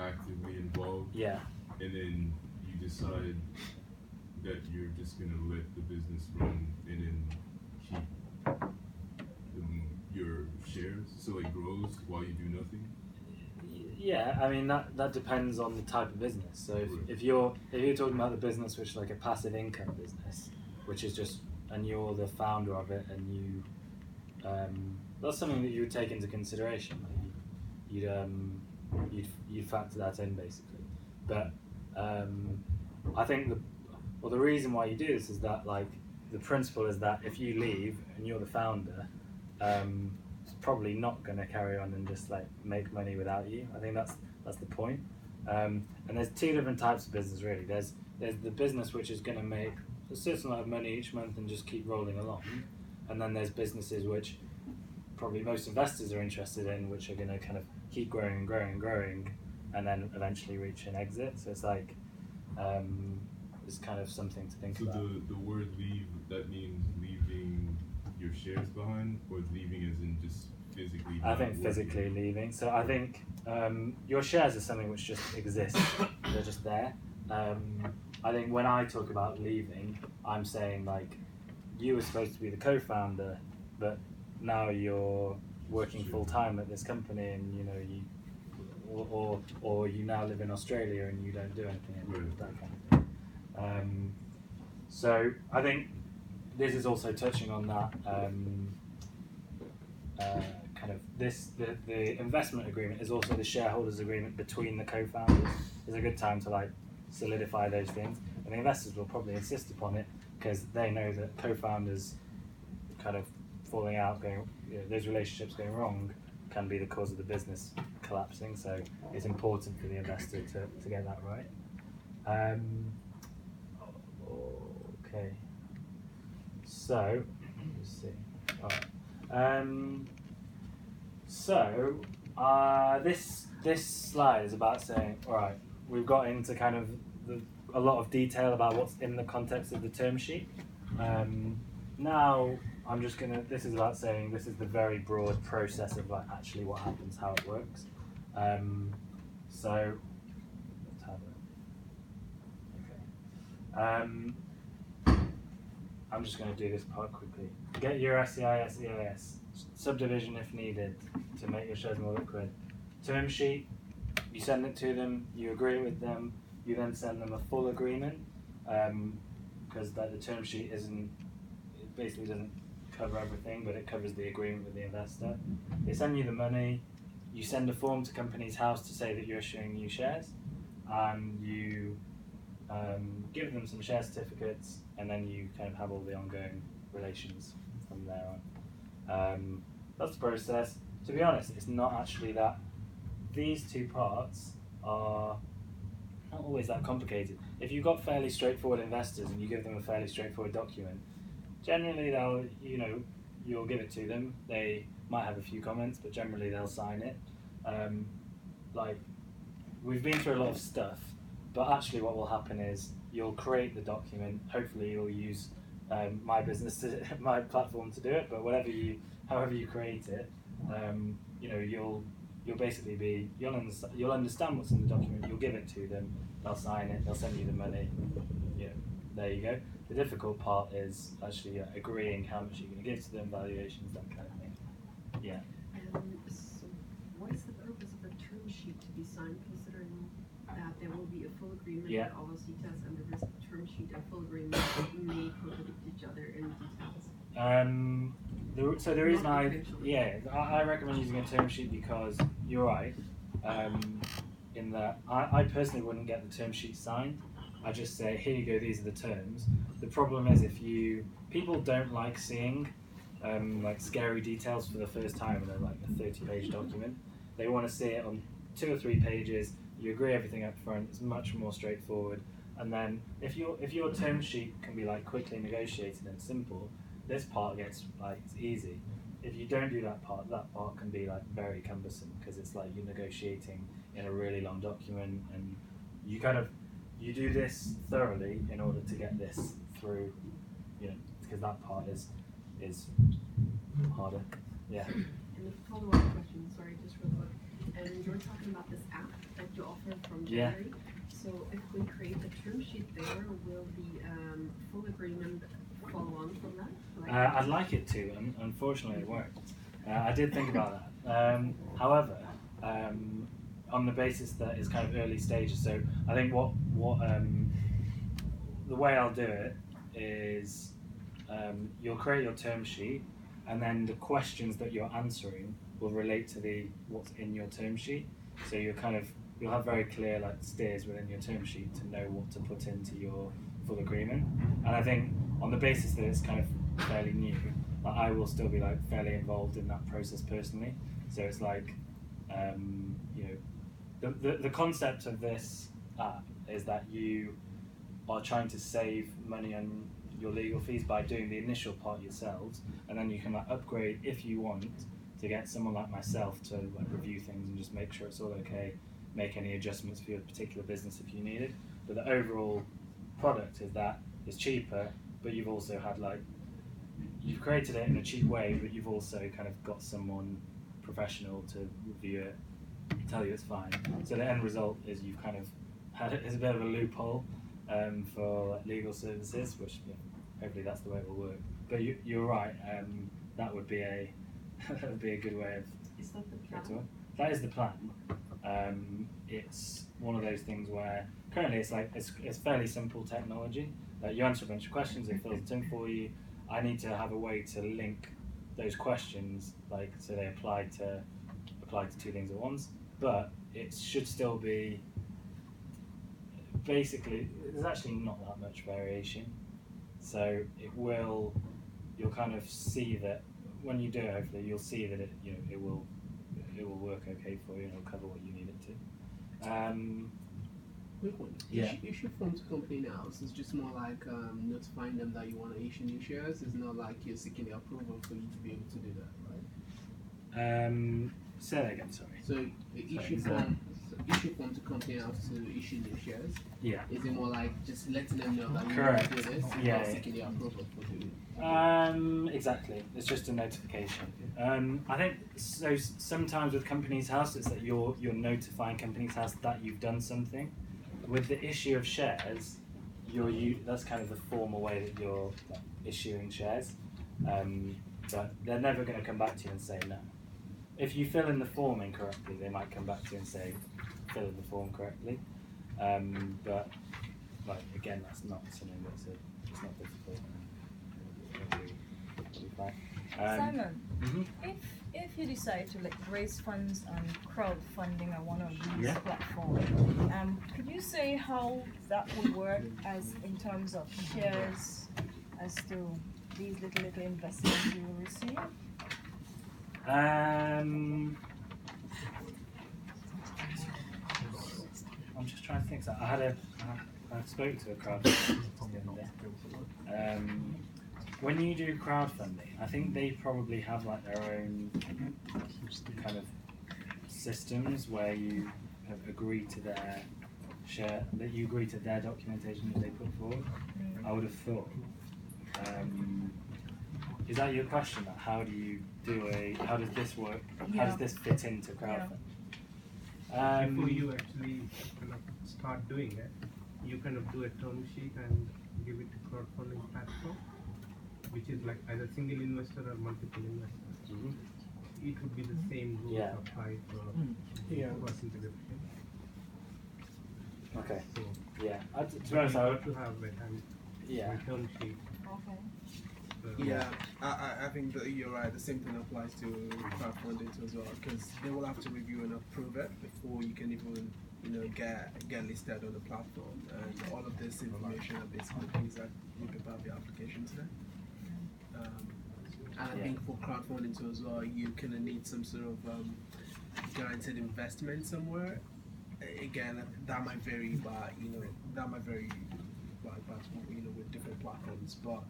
H: actively involved,
A: yeah,
H: and then you decide that you're just gonna let the business run and then keep your shares so it grows while you do nothing?
A: Yeah, I mean that depends on the type of business. So if you're talking about the business which is like a passive income business, which is just, and you're the founder of it, and you that's something that you would take into consideration. Like you'd factor that in basically. But I think the reason why you do this is that, like, the principle is that if you leave and you're the founder, it's probably not going to carry on and just like make money without you. I think that's the point. And there's two different types of business really. There's the business which is going to make a certain amount of money each month and just keep rolling along, and then there's businesses which probably most investors are interested in, which are going to kind of keep growing and growing and growing, and then eventually reach an exit. So it's like it's kind of something to think about.
H: So the word leave, that means leaving your shares behind, or leaving as in just physically?
A: I think physically leaving. So I think your shares are something which just exists. They're just there. I think when I talk about leaving, I'm saying like you were supposed to be the co-founder, but now you're working full time at this company, and you know or you now live in Australia and you don't do anything anymore, that kind of thing. So I think this is also touching on that kind of the investment agreement is also the shareholders agreement between the co-founders. It's a good time to like solidify those things, and the investors will probably insist upon it because they know that co-founders kind of falling out, those relationships going wrong can be the cause of the business collapsing. So it's important for the investor to get that right. Okay. So let's see. All right. This slide is about saying, all right, we've got into kind of a lot of detail about what's in the context of the term sheet. Now I'm just this is about saying this is the very broad process of like actually what happens, how it works. So let's have it. Okay. I'm just going to do this part quickly. Get your SEI, SEIS, subdivision if needed to make your shares more liquid. Term sheet, you send it to them, you agree with them, you then send them a full agreement, because the term sheet isn't, basically doesn't cover everything, but it covers the agreement with the investor. They send you the money, you send a form to Companies House to say that you're issuing new shares, and you give them some share certificates, and then you kind of have all the ongoing relations from there on. That's the process. To be honest, it's not actually that. These two parts are not always that complicated. If you've got fairly straightforward investors and you give them a fairly straightforward document, generally you'll give it to them. They might have a few comments, but generally they'll sign it. We've been through a lot of stuff, but actually what will happen is you'll create the document. Hopefully you'll use my platform to do it, but however you create it, you'll basically you'll understand what's in the document. You'll give it to them. They'll sign it. They'll send you the money. There you go. The difficult part is actually agreeing how much you're going to give to them, valuations, that kind of thing. Yeah.
C: So what is the purpose of a term sheet to be signed, considering that there will be a full agreement with all those details, and the risk term sheet and full agreement may contradict each other in details?
A: So the reason I recommend using a term sheet, because you're right, in that I personally wouldn't get the term sheet signed. I just say, here you go, these are the terms. The problem is people don't like seeing scary details for the first time in a 30-page document. They want to see it on 2 or 3 pages. You agree everything up front. It's much more straightforward. And then if your term sheet can be quickly negotiated and simple, this part gets it's easy. If you don't do that part can be very cumbersome, because it's you're negotiating in a really long document, and you do this thoroughly in order to get this through, because that part is harder. Yeah.
C: And a follow-up question, sorry, just real quick. And you're talking about this app that you offer from January. Yeah. So if we create a term sheet there, will the full agreement follow on from that?
A: I'd like it to, and unfortunately it won't. I did think about that. However, on the basis that it's kind of early stages, so I think what the way I'll do it is you'll create your term sheet, and then the questions that you're answering will relate to what's in your term sheet. So you'll have very clear steers within your term sheet to know what to put into your full agreement. And I think on the basis that it's kind of fairly new, I will still be fairly involved in that process personally. So it's the concept of this app is that you are trying to save money on your legal fees by doing the initial part yourselves, and then you can upgrade if you want to get someone like myself to review things and just make sure it's all okay, make any adjustments for your particular business if you need it. But the overall product is that it's cheaper, but you've also had you've created it in a cheap way, but you've also kind of got someone professional to review it, tell you it's fine. So the end result is you've kind of had it as a bit of a loophole for legal services, which hopefully that's the way it will work. But you're right, that would be a good way of.
C: Is that the plan?
A: That is the plan. It's one of those things where currently it's fairly simple technology. You answer a bunch of questions, it fills it in for you. I need to have a way to link those questions, so they apply to 2 things at once. But it should still be basically. There's actually not that much variation, so you'll kind of see that when you do it. Hopefully, you'll see that it will work okay for you, and it'll cover what you need it to.
G: Quick one.
A: Yeah.
G: Issue form to Company House is just more notifying them that you want to issue new shares. It's not like you're seeking the approval for you to be able to do that, right?
A: Say that again, sorry.
G: So issue form to Company House to issue new shares.
A: Yeah.
G: Is it more just letting them know that you
A: Correct.
G: want to do this?
A: Yeah.
G: Not seeking the approval for doing it.
A: Exactly. It's just a notification. I think so. Sometimes with Companies House, it's that you're notifying Companies House that you've done something. With the issue of shares, that's kind of the formal way that you're issuing shares. But they're never going to come back to you and say no. If you fill in the form incorrectly, they might come back to you and say, fill in the form correctly. But again, that's not something it's not difficult. reply.
D: Simon,
A: Mhm.
D: if you decide to like raise funds on crowdfunding on one of these
A: Yeah.
D: platforms, could you say how that would work as in terms of shares as to these little investments you will receive?
A: I'm just trying to think. So I spoke to a crowdfunder the other day. When you do crowdfunding, I think they probably have like their own kind of systems where you have agree to their share, that you agree to their documentation that they put forward. I would have thought. Is that your question? Like how do you how does this work? How does this fit into crowdfunding?
I: Before you actually kind of start doing it, you kind of do a term sheet and give it to crowdfunding platform, which is like either single investor or multiple investors.
A: Mm-hmm.
I: It would be the same rules apply for person to the thing.
A: Okay.
I: So
A: yeah. To be honest, I would
I: to have a term sheet.
D: Okay.
G: Yeah, I think that you're right. The same thing applies to crowdfunding as well, because they will have to review and approve it before you can even, get listed on the platform. And all of this information are basically things that you prepare the application today. And I think for crowdfunding too as well, you kind of need some sort of guaranteed investment somewhere. Again, that might vary by with different platforms. But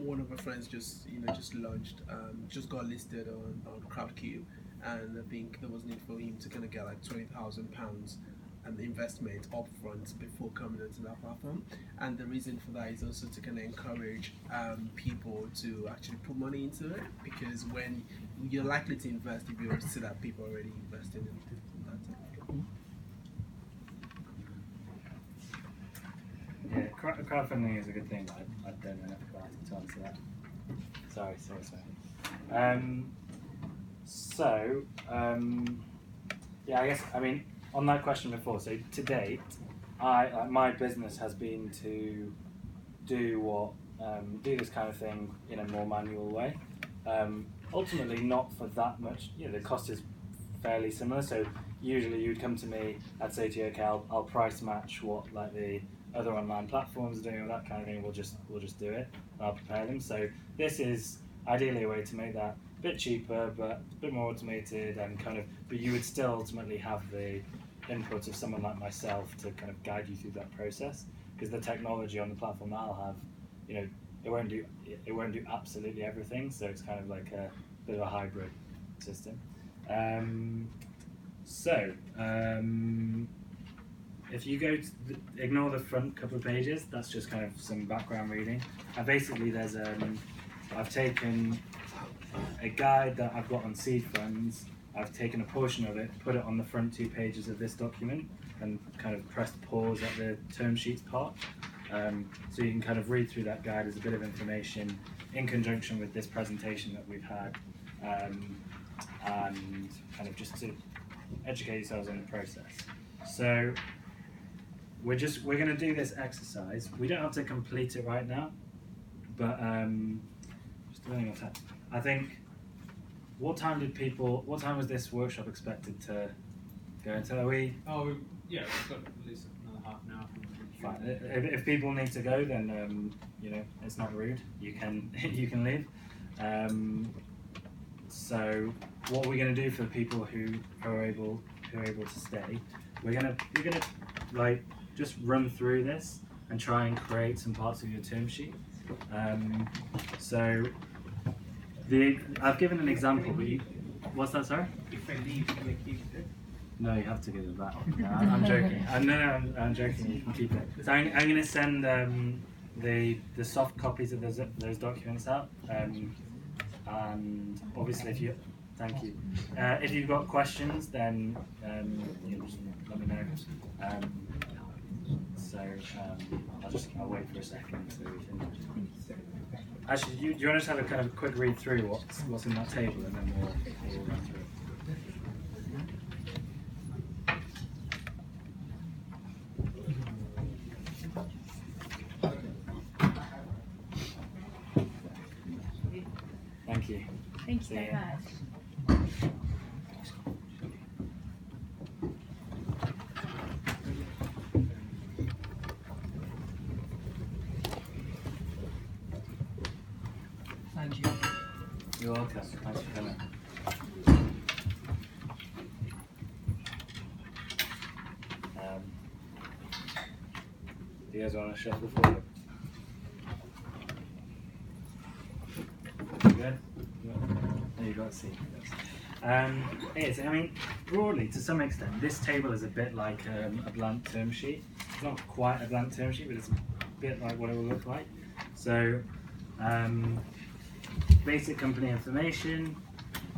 G: one of our friends just launched, just got listed on CrowdCube, and I think there was need for him to kind of get like £20,000 investment upfront before coming into that platform. And the reason for that is also to kind of encourage people to actually put money into it, because when you're likely to invest if you see that people already invested in that type of thing.
A: Yeah, crowdfunding is a good thing, but I don't know enough about it to answer that. Sorry. I guess, on that question before, so to date, my business has been to do this kind of thing in a more manual way. Ultimately, not for that much. The cost is fairly similar. So usually you'd come to me, I'd say to you, okay, I'll price match what like the other online platforms are doing, or that kind of thing. We'll just do it. I'll prepare them. So this is ideally a way to make that a bit cheaper, but a bit more automated, and but you would still ultimately have the input of someone like myself to kind of guide you through that process, because the technology on the platform that I'll have, it won't do absolutely everything. So it's kind of like a bit of a hybrid system. If you go to ignore the front couple of pages, that's just kind of some background reading. And basically there's I've taken a guide that I've got on seed funds, I've taken a portion of it, put it on the front 2 pages of this document, and kind of pressed pause at the term sheets part. So you can kind of read through that guide as a bit of information in conjunction with this presentation that we've had, and kind of just to educate yourselves on the process. So we're going to do this exercise. We don't have to complete it right now, but just depending on time. I think, what time was this workshop expected to go into? Are we?
F: Oh, yeah, we've got at least another half an hour.
A: Fine. If people need to go, then it's not rude. You can leave. So what we're going to do for the people who are able to stay, we're gonna like just run through this and try and create some parts of your term sheet. So I've given an example, but what's that, sorry?
I: If I leave, can I keep it?
A: No, you have to give it back. No, I'm joking. I'm joking. You can keep it. So I'm going to send the soft copies of those documents out. And obviously, thank you. If you've got questions, then just let me know. I'll wait for a second so we can. Actually, do you want to just have a kind of quick read through what's in that table, and then we'll run through it.
D: Thank
A: See
D: you very
A: ya.
D: much.
E: Thank you.
A: You're welcome. Thanks for coming. Do you guys want to shuffle forward? You good? No, you got a seat. Yes, I mean, broadly, to some extent, this table is a bit like a blank term sheet. It's not quite a blank term sheet, but it's a bit like what it will look like. So, basic company information.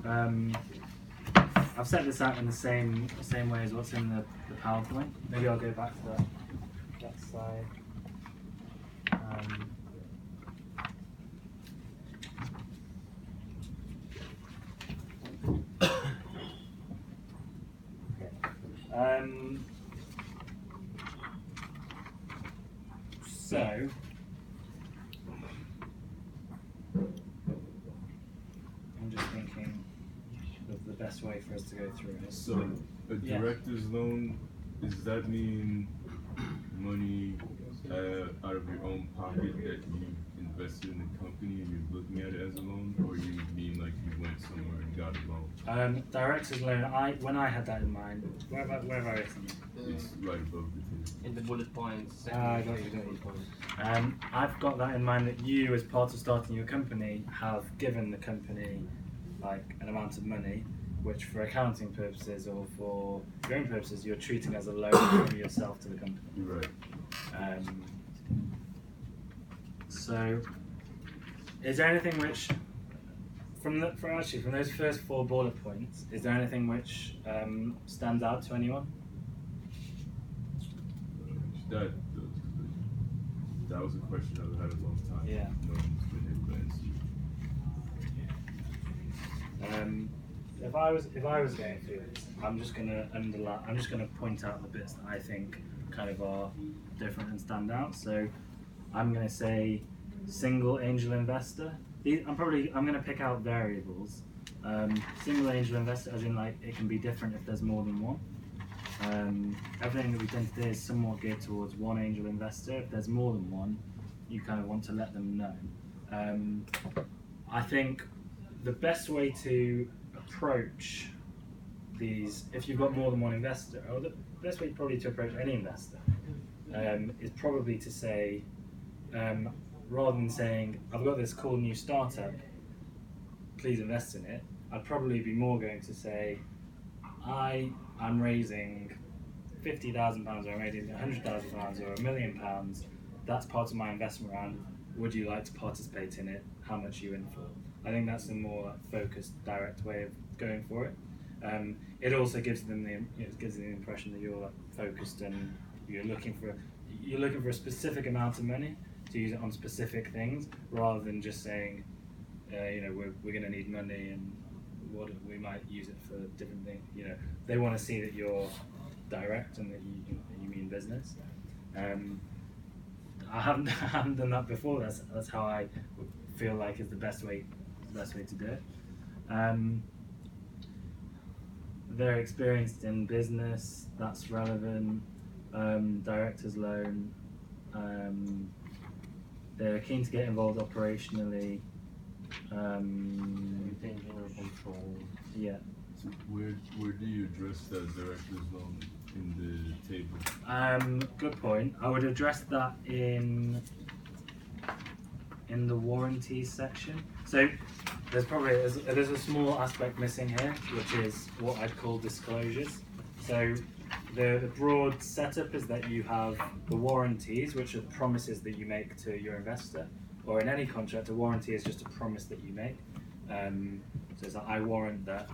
A: I've set this out in the same way as what's in the PowerPoint. Maybe I'll go back to that slide. So, I'm just thinking of the best way for us to go through this.
H: So, a director's loan, does that mean money out of your own pocket that you invested in the company and you're looking at it as a loan, or you mean like you went somewhere and got a loan?
A: Director's loan, when I had that in mind, where have I written it?
H: It's right above the thing.
E: In the bullet points.
A: I got you. I've got that in mind that you, as part of starting your company, have given the company like an amount of money, which for accounting purposes or for your own purposes, you're treating as a loan from yourself to the company.
H: You're right.
A: So, is there anything which, from those first 4 bullet points, is there anything which stands out to anyone?
H: That was a question I've had a long time.
A: Yeah.
H: No one's been able to answer.
A: If I was going through this, I'm just gonna point out the bits that I think kind of are different and stand out. So I'm gonna say single angel investor. I'm gonna pick out variables. Single angel investor, as in like it can be different if there's more than one. Everything that we've done today is somewhat geared towards one angel investor. If there's more than one, you kind of want to let them know. I think the best way to approach these, if you've got more than one investor, or the best way probably to approach any investor, is probably to say, rather than saying, I've got this cool new startup, please invest in it, I'd probably be more going to say, I'm raising £50,000 or I'm raising £100,000 or £1 million. That's part of my investment round. Would you like to participate in it? How much are you in for? I think that's a more focused, direct way of going for it. It also gives them the impression that you're focused and you're looking for a specific amount of money to use it on specific things, rather than just saying, we're going to need money and what we might use it for different things. They want to see that you're direct and that you mean business. I haven't done that before. That's how I feel like is the best way to do it. They're experienced in business. That's relevant. Director's loan. They're keen to get involved operationally.
E: Maintain general control.
A: Yeah.
H: So where do you address that director's loan in the table?
A: Good point. I would address that in the warranties section. So there's a small aspect missing here, which is what I'd call disclosures. So the broad setup is that you have the warranties, which are promises that you make to your investor, or in any contract, a warranty is just a promise that you make. So it's like, I warrant that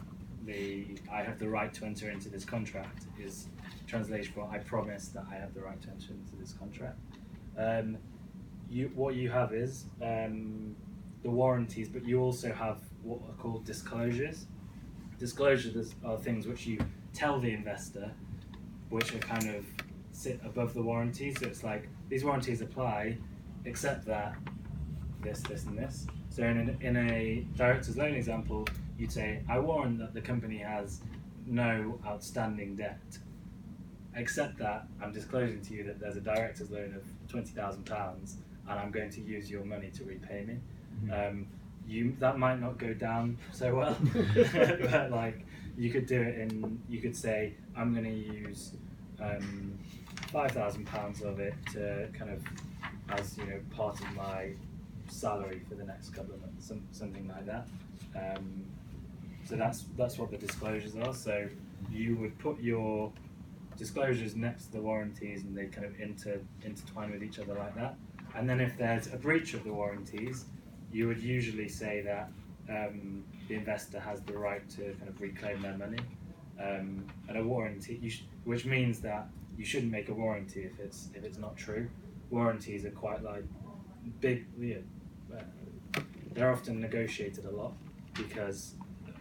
A: I have the right to enter into this contract is translation for I promise that I have the right to enter into this contract. What you have is the warranties, but you also have what are called disclosures. Disclosures are things which you tell the investor, which are kind of sit above the warranties. So it's like these warranties apply, except that this, and this. So in a director's loan example, you'd say, I warrant that the company has no outstanding debt, except that I'm disclosing to you that there's a director's loan of £20,000 and I'm going to use your money to repay me. That might not go down so well, but like you could do it you could say, I'm going to use £5,000 of it to kind of, as part of my salary for the next couple of months, something like that. So that's what the disclosures are. So you would put your disclosures next to the warranties, and they kind of intertwine with each other like that. And then if there's a breach of the warranties, you would usually say that the investor has the right to kind of reclaim their money. And a warranty, which means that you shouldn't make a warranty if it's not true. Warranties are quite like big. They're often negotiated a lot, because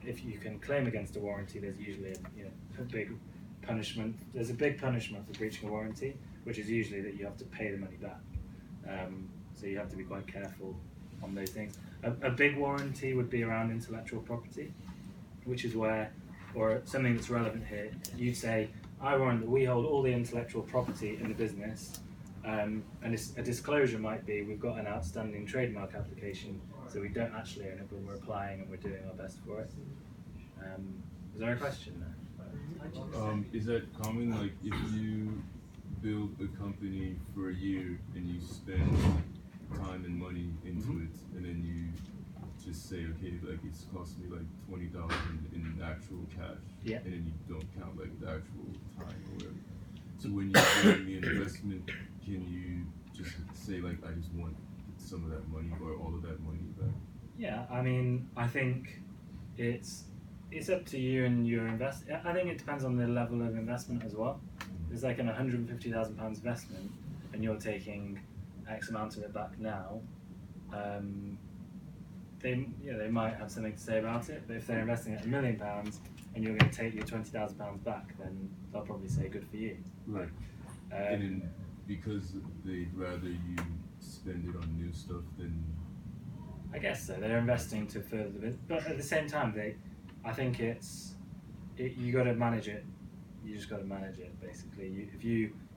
A: if you can claim against a warranty, there's usually a big punishment. There's a big punishment for breaching a warranty, which is usually that you have to pay the money back. So you have to be quite careful on those things. A big warranty would be around intellectual property, which is where, or something that's relevant here, you'd say, I warrant that we hold all the intellectual property in the business, and a disclosure might be, we've got an outstanding trademark application, so we don't actually own it, but we're applying and we're doing our best for it. Is there a question there?
H: Is that common? Like if you build a company for a year and you spend time and money into it, and then you just say, okay, like it's cost me like $20,000 in actual cash, and then you don't count like the actual time or whatever. So when you're doing the investment, can you just say like, I just want some of that money or all of that money back?
A: Yeah, I mean, I think it's up to you and your I think it depends on the level of investment as well. It's like an £150,000 investment, and you're taking X amount of it back now. They might have something to say about it, but if they're investing at £1 million and you're going to take your £20,000 back, then they'll probably say good for you.
H: Right. And then because they'd rather you spend it on new stuff than.
A: I guess so. They're investing to further the business, but at the same time, I think you got to manage it. You just got to manage it, basically.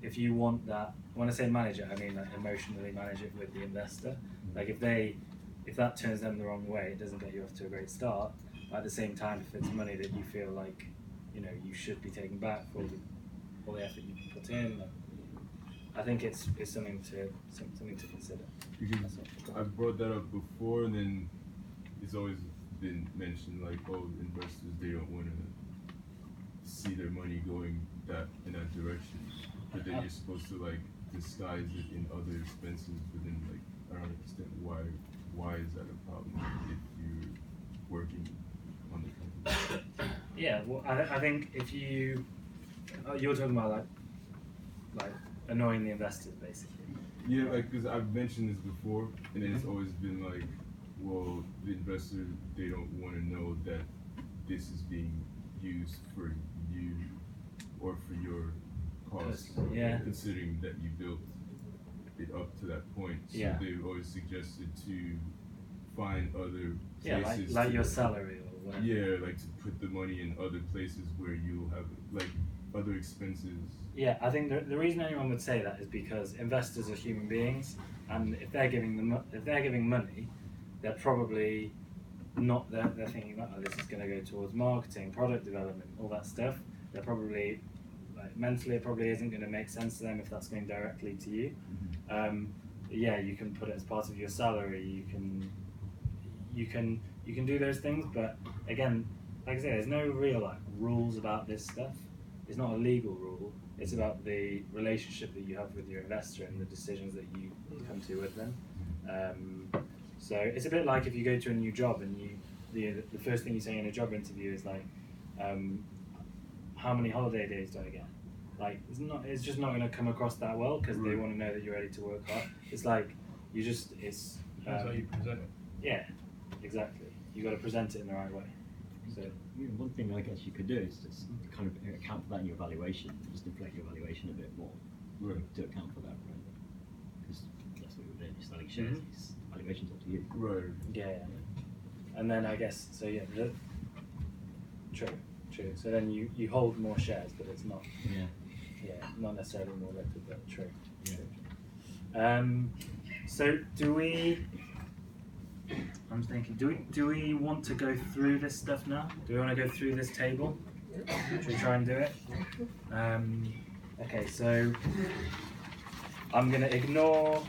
A: If you want that, when I say manage it, I mean like emotionally manage it with the investor. Like if that turns them the wrong way, it doesn't get you off to a great start. But at the same time, if it's money that you feel like you should be taking back for all the effort you put in, like, I think it's something to consider.
H: Because I've brought that up before, and then it's always been mentioned like, oh, investors, they don't want to see their money going in that direction, but then you're supposed to like disguise it in other expenses. But then like I don't understand why is that a problem if you're working on the company?
A: Yeah, well, I think if you're talking about like annoying the investors, basically.
H: Yeah, like because I've mentioned this before, and it's always been like, well, the investor, they don't want to know that this is being used for you or for your costs, considering that you built it up to that point. So they've always suggested to find other places.
A: Like your salary or whatever.
H: Yeah, like to put the money in other places where you'll have like other expenses.
A: Yeah, I think the reason anyone would say that is because investors are human beings, and if they're giving money, they're probably not they're thinking about, oh, this is going to go towards marketing, product development, all that stuff. They're probably mentally it probably isn't going to make sense to them if that's going directly to you. You can put it as part of your salary. You can do those things, but again, like I say, there's no real rules about this stuff. It's not a legal rule. It's about the relationship that you have with your investor and the decisions that you come to with them. So it's a bit like if you go to a new job and the first thing you say in a job interview is like, how many holiday days do I get? Like it's just not going to come across that well because they want to know that you're ready to work hard. It's like
F: that's how you present it.
A: Yeah, exactly. You got to present it in the right way. So
K: one thing I guess you could do is just kind of account for that in your valuation, just inflate your valuation a bit more to account for that, right? Because that's what you're doing. You're selling shares. valuation's up to you.
H: Right.
A: Yeah. And then I guess so. Yeah. True. So then you hold more shares, but it's not.
K: Yeah.
A: Yeah, not necessarily more liquid, but true.
K: Yeah.
A: So do we? I'm thinking. Do we want to go through this stuff now? Do we want to go through this table? Should we try and do it? Okay. So I'm going to ignore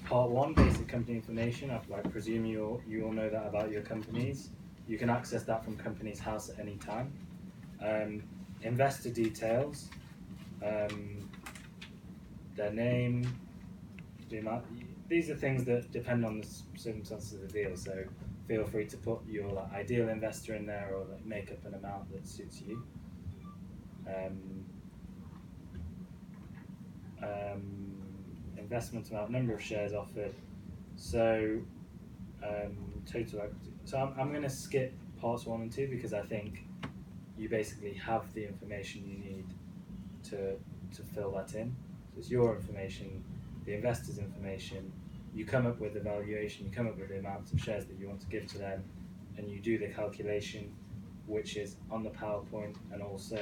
A: part 1, basic company information. I presume you all know that about your companies. You can access that from Companies House at any time. Investor details, their name, the amount. These are things that depend on the circumstances of the deal. So feel free to put your ideal investor in there, or make up an amount that suits you. Investment amount, number of shares offered. So total equity. So I'm going to skip parts 1 and 2 because I think you basically have the information you need to fill that in. So it's your information, the investor's information. You come up with the valuation, you come up with the amounts of shares that you want to give to them, and you do the calculation, which is on the PowerPoint and also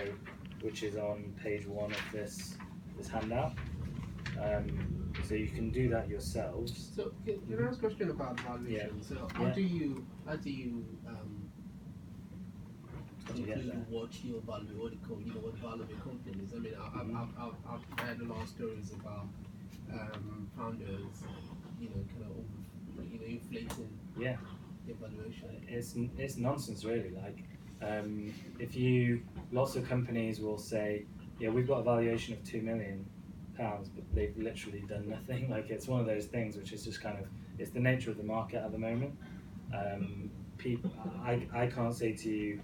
A: which is on page 1 of this handout. So you can do that yourselves.
G: So can I ask a question about valuation?
A: Yeah.
G: So how do you conclude what your value, what the value of a company is? I mean, I've heard a lot of stories about founders, kind of inflating the valuation.
A: It's nonsense, really. Lots of companies will say, yeah, we've got a valuation of £2 million, but they've literally done nothing. It's one of those things which is just kind of, it's the nature of the market at the moment. People, I can't say to you,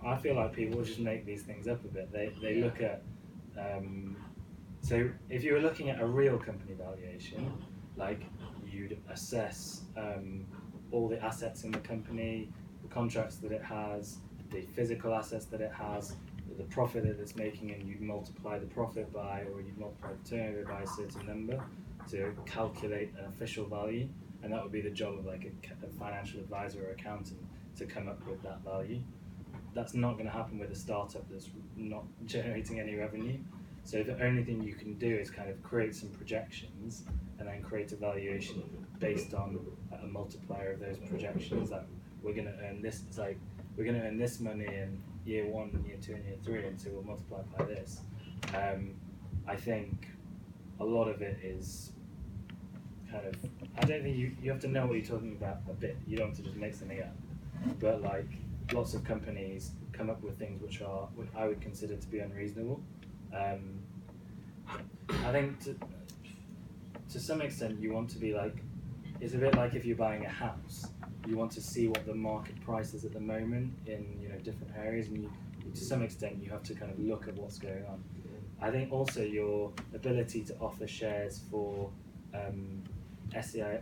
A: I feel like people just make these things up a bit. They look at, so if you were looking at a real company valuation, you'd assess all the assets in the company, the contracts that it has, the physical assets that it has, the profit that it's making, and you'd multiply the profit by, or you'd multiply the turnover by a certain number to calculate an official value, and that would be the job of a financial advisor or accountant to come up with that value. That's not going to happen with a startup that's not generating any revenue. So the only thing you can do is kind of create some projections and then create a valuation based on a multiplier of those projections. We're going to earn this. It's we're going to earn this money in year 1, and year 2, and year 3, and so we'll multiply by this. I think a lot of it is kind of, I don't think you have to know what you're talking about a bit. You don't have to just make something up. But lots of companies come up with things which I would consider to be unreasonable. I think to some extent you want to be it's a bit like if you're buying a house. You want to see what the market price is at the moment in different areas, and to some extent you have to kind of look at what's going on. I think also your ability to offer shares for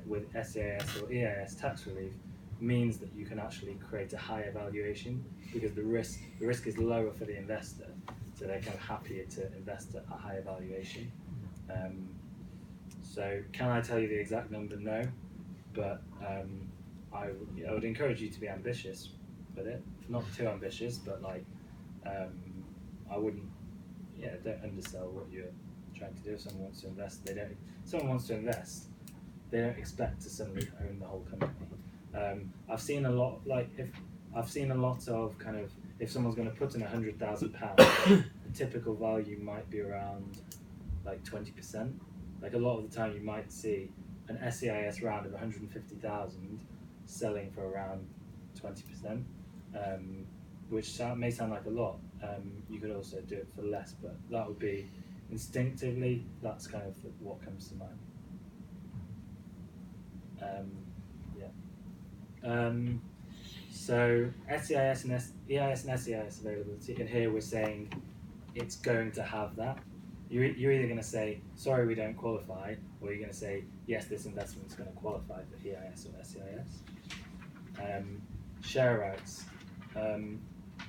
A: with SEIS or EIS tax relief means that you can actually create a higher valuation because the risk is lower for the investor, so they're kind of happier to invest at a higher valuation. So can I tell you the exact number? No, but I would encourage you to be ambitious with it, not too ambitious, but I wouldn't, don't undersell what you're trying to do. If someone wants to invest, they don't expect to suddenly own the whole company. I've seen a lot of kind of, if someone's going to put in £100,000, the typical value might be around 20%. A lot of the time you might see an SEIS round of 150,000 selling for around 20%, which may sound like a lot. You could also do it for less, but that would be instinctively, that's kind of what comes to mind. So SEIS and EIS and SEIS availability, and here we're saying it's going to have that. You're either going to say, sorry, we don't qualify, or you're going to say, yes, this investment is going to qualify for EIS or SEIS. Share rights.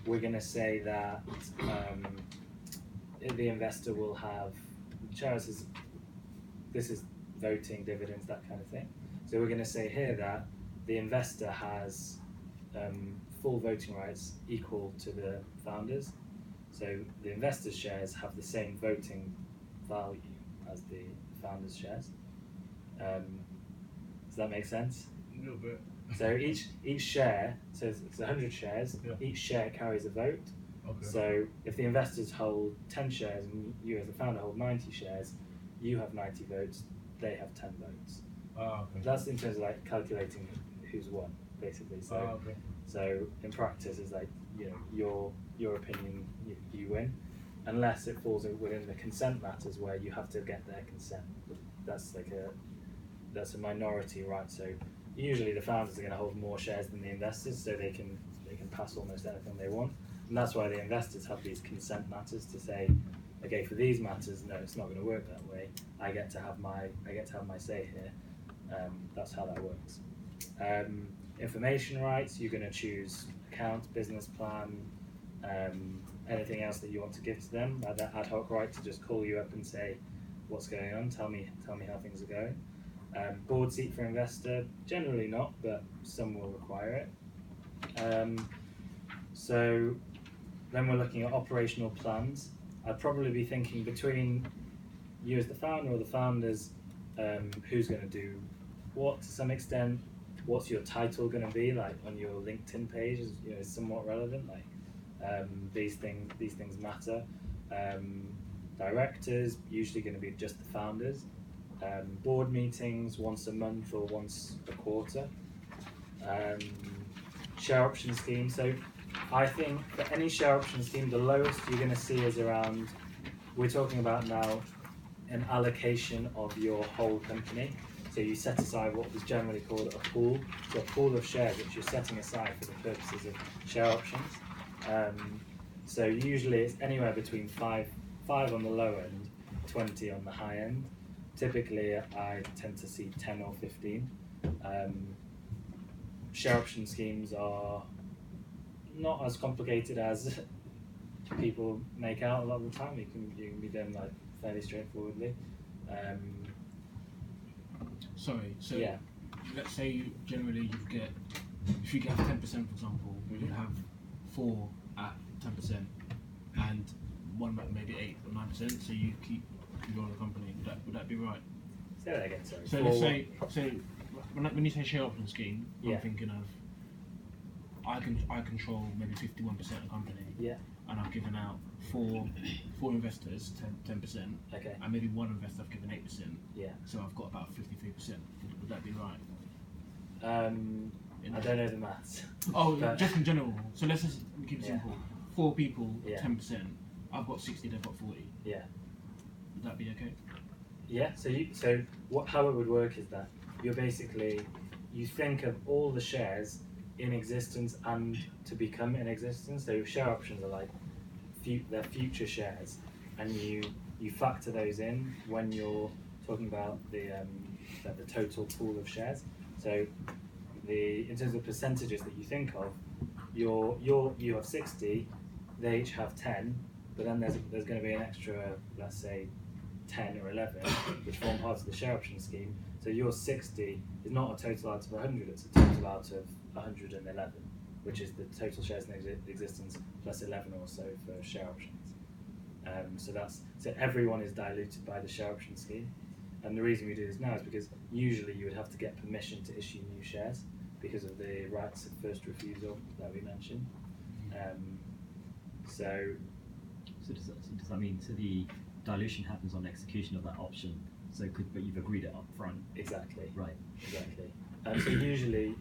A: We're going to say that the investor will have shares. This is voting, dividends, that kind of thing. So So we're going to say here that the investor has full voting rights equal to the founders. So the investors' shares have the same voting value as the founders' shares. Does that make sense?
F: A little bit.
A: So each share, so it's 100 shares,
F: Yeah.
A: each share carries a vote.
F: Okay.
A: So if the investors hold 10 shares and you as the founder hold 90 shares, you have 90 votes, they have 10 votes.
F: Okay.
A: That's in terms of like calculating who's won, basically. So
F: Okay.
A: so in practice, it's like, you know, your opinion, you win, unless it falls within the consent matters where you have to get their consent. That's a minority right. So usually the founders are going to hold more shares than the investors, so they can pass almost anything they want. And that's why the investors have these consent matters to say, okay, for these matters, no, it's not going to work that way. I get to have my say here. That's how that works. Information rights, you're going to choose account, business plan, anything else that you want to give to them. That ad hoc right to just call you up and say, what's going on? Tell me how things are going. Board seat for investor, generally not, but some will require it. So then we're looking at operational plans. I'd probably be thinking between you as the founder or the founders, who's going to do what to some extent. What's your title going to be, like on your LinkedIn page is, you know, is somewhat relevant. Like these things matter. Directors, usually going to be just the founders. Board meetings once a month or once a quarter. Share option scheme. So I think for any share option scheme, the lowest you're going to see is around, we're talking about now an allocation of your whole company. So you set aside what was generally called a pool, so a pool of shares which you're setting aside for the purposes of share options. So usually it's anywhere between five on the low end, 20 on the high end. Typically I tend to see 10 or 15. Share option schemes are not as complicated as people make out a lot of the time. You can be done like fairly straightforwardly.
L: Sorry, so
A: yeah.
L: Let's say generally if you get 10%, for example, you'd have 4 at 10% and one at maybe 8 or 9%, so you keep control of the company. Would that be right?
A: Say that again, sorry.
L: So let's say, when you say share option scheme,
A: yeah.
L: I'm thinking of I control maybe 51% of the company.
A: Yeah.
L: And I've given out four investors 10%.
A: Okay.
L: And maybe one investor I've given 8%.
A: Yeah.
L: So I've got about 53%. Would that be right?
A: I don't know the maths.
L: Oh, just in general. So let's just keep it simple. 4 people,
A: yeah.
L: 10%. I've got 60. They've got 40.
A: Yeah.
L: Would that be okay?
A: Yeah. So how it would work is that you're basically, you think of all the shares in existence and to become in existence. So share options are like they're future shares, and you factor those in when you're talking about the total pool of shares. So in terms of percentages that you think of, you have 60, they each have 10, but then there's going to be an extra, let's say 10 or 11, which form part of the share option scheme. So your 60 is not a total out of 100, it's a total out of 111, which is the total shares in existence plus 11 or so for share options. So everyone is diluted by the share option scheme. And the reason we do this now is because usually you would have to get permission to issue new shares because of the rights of first refusal that we mentioned.
K: So does that mean the dilution happens on execution of that option? But you've agreed it up front.
A: Exactly.
K: Right.
A: Exactly. So usually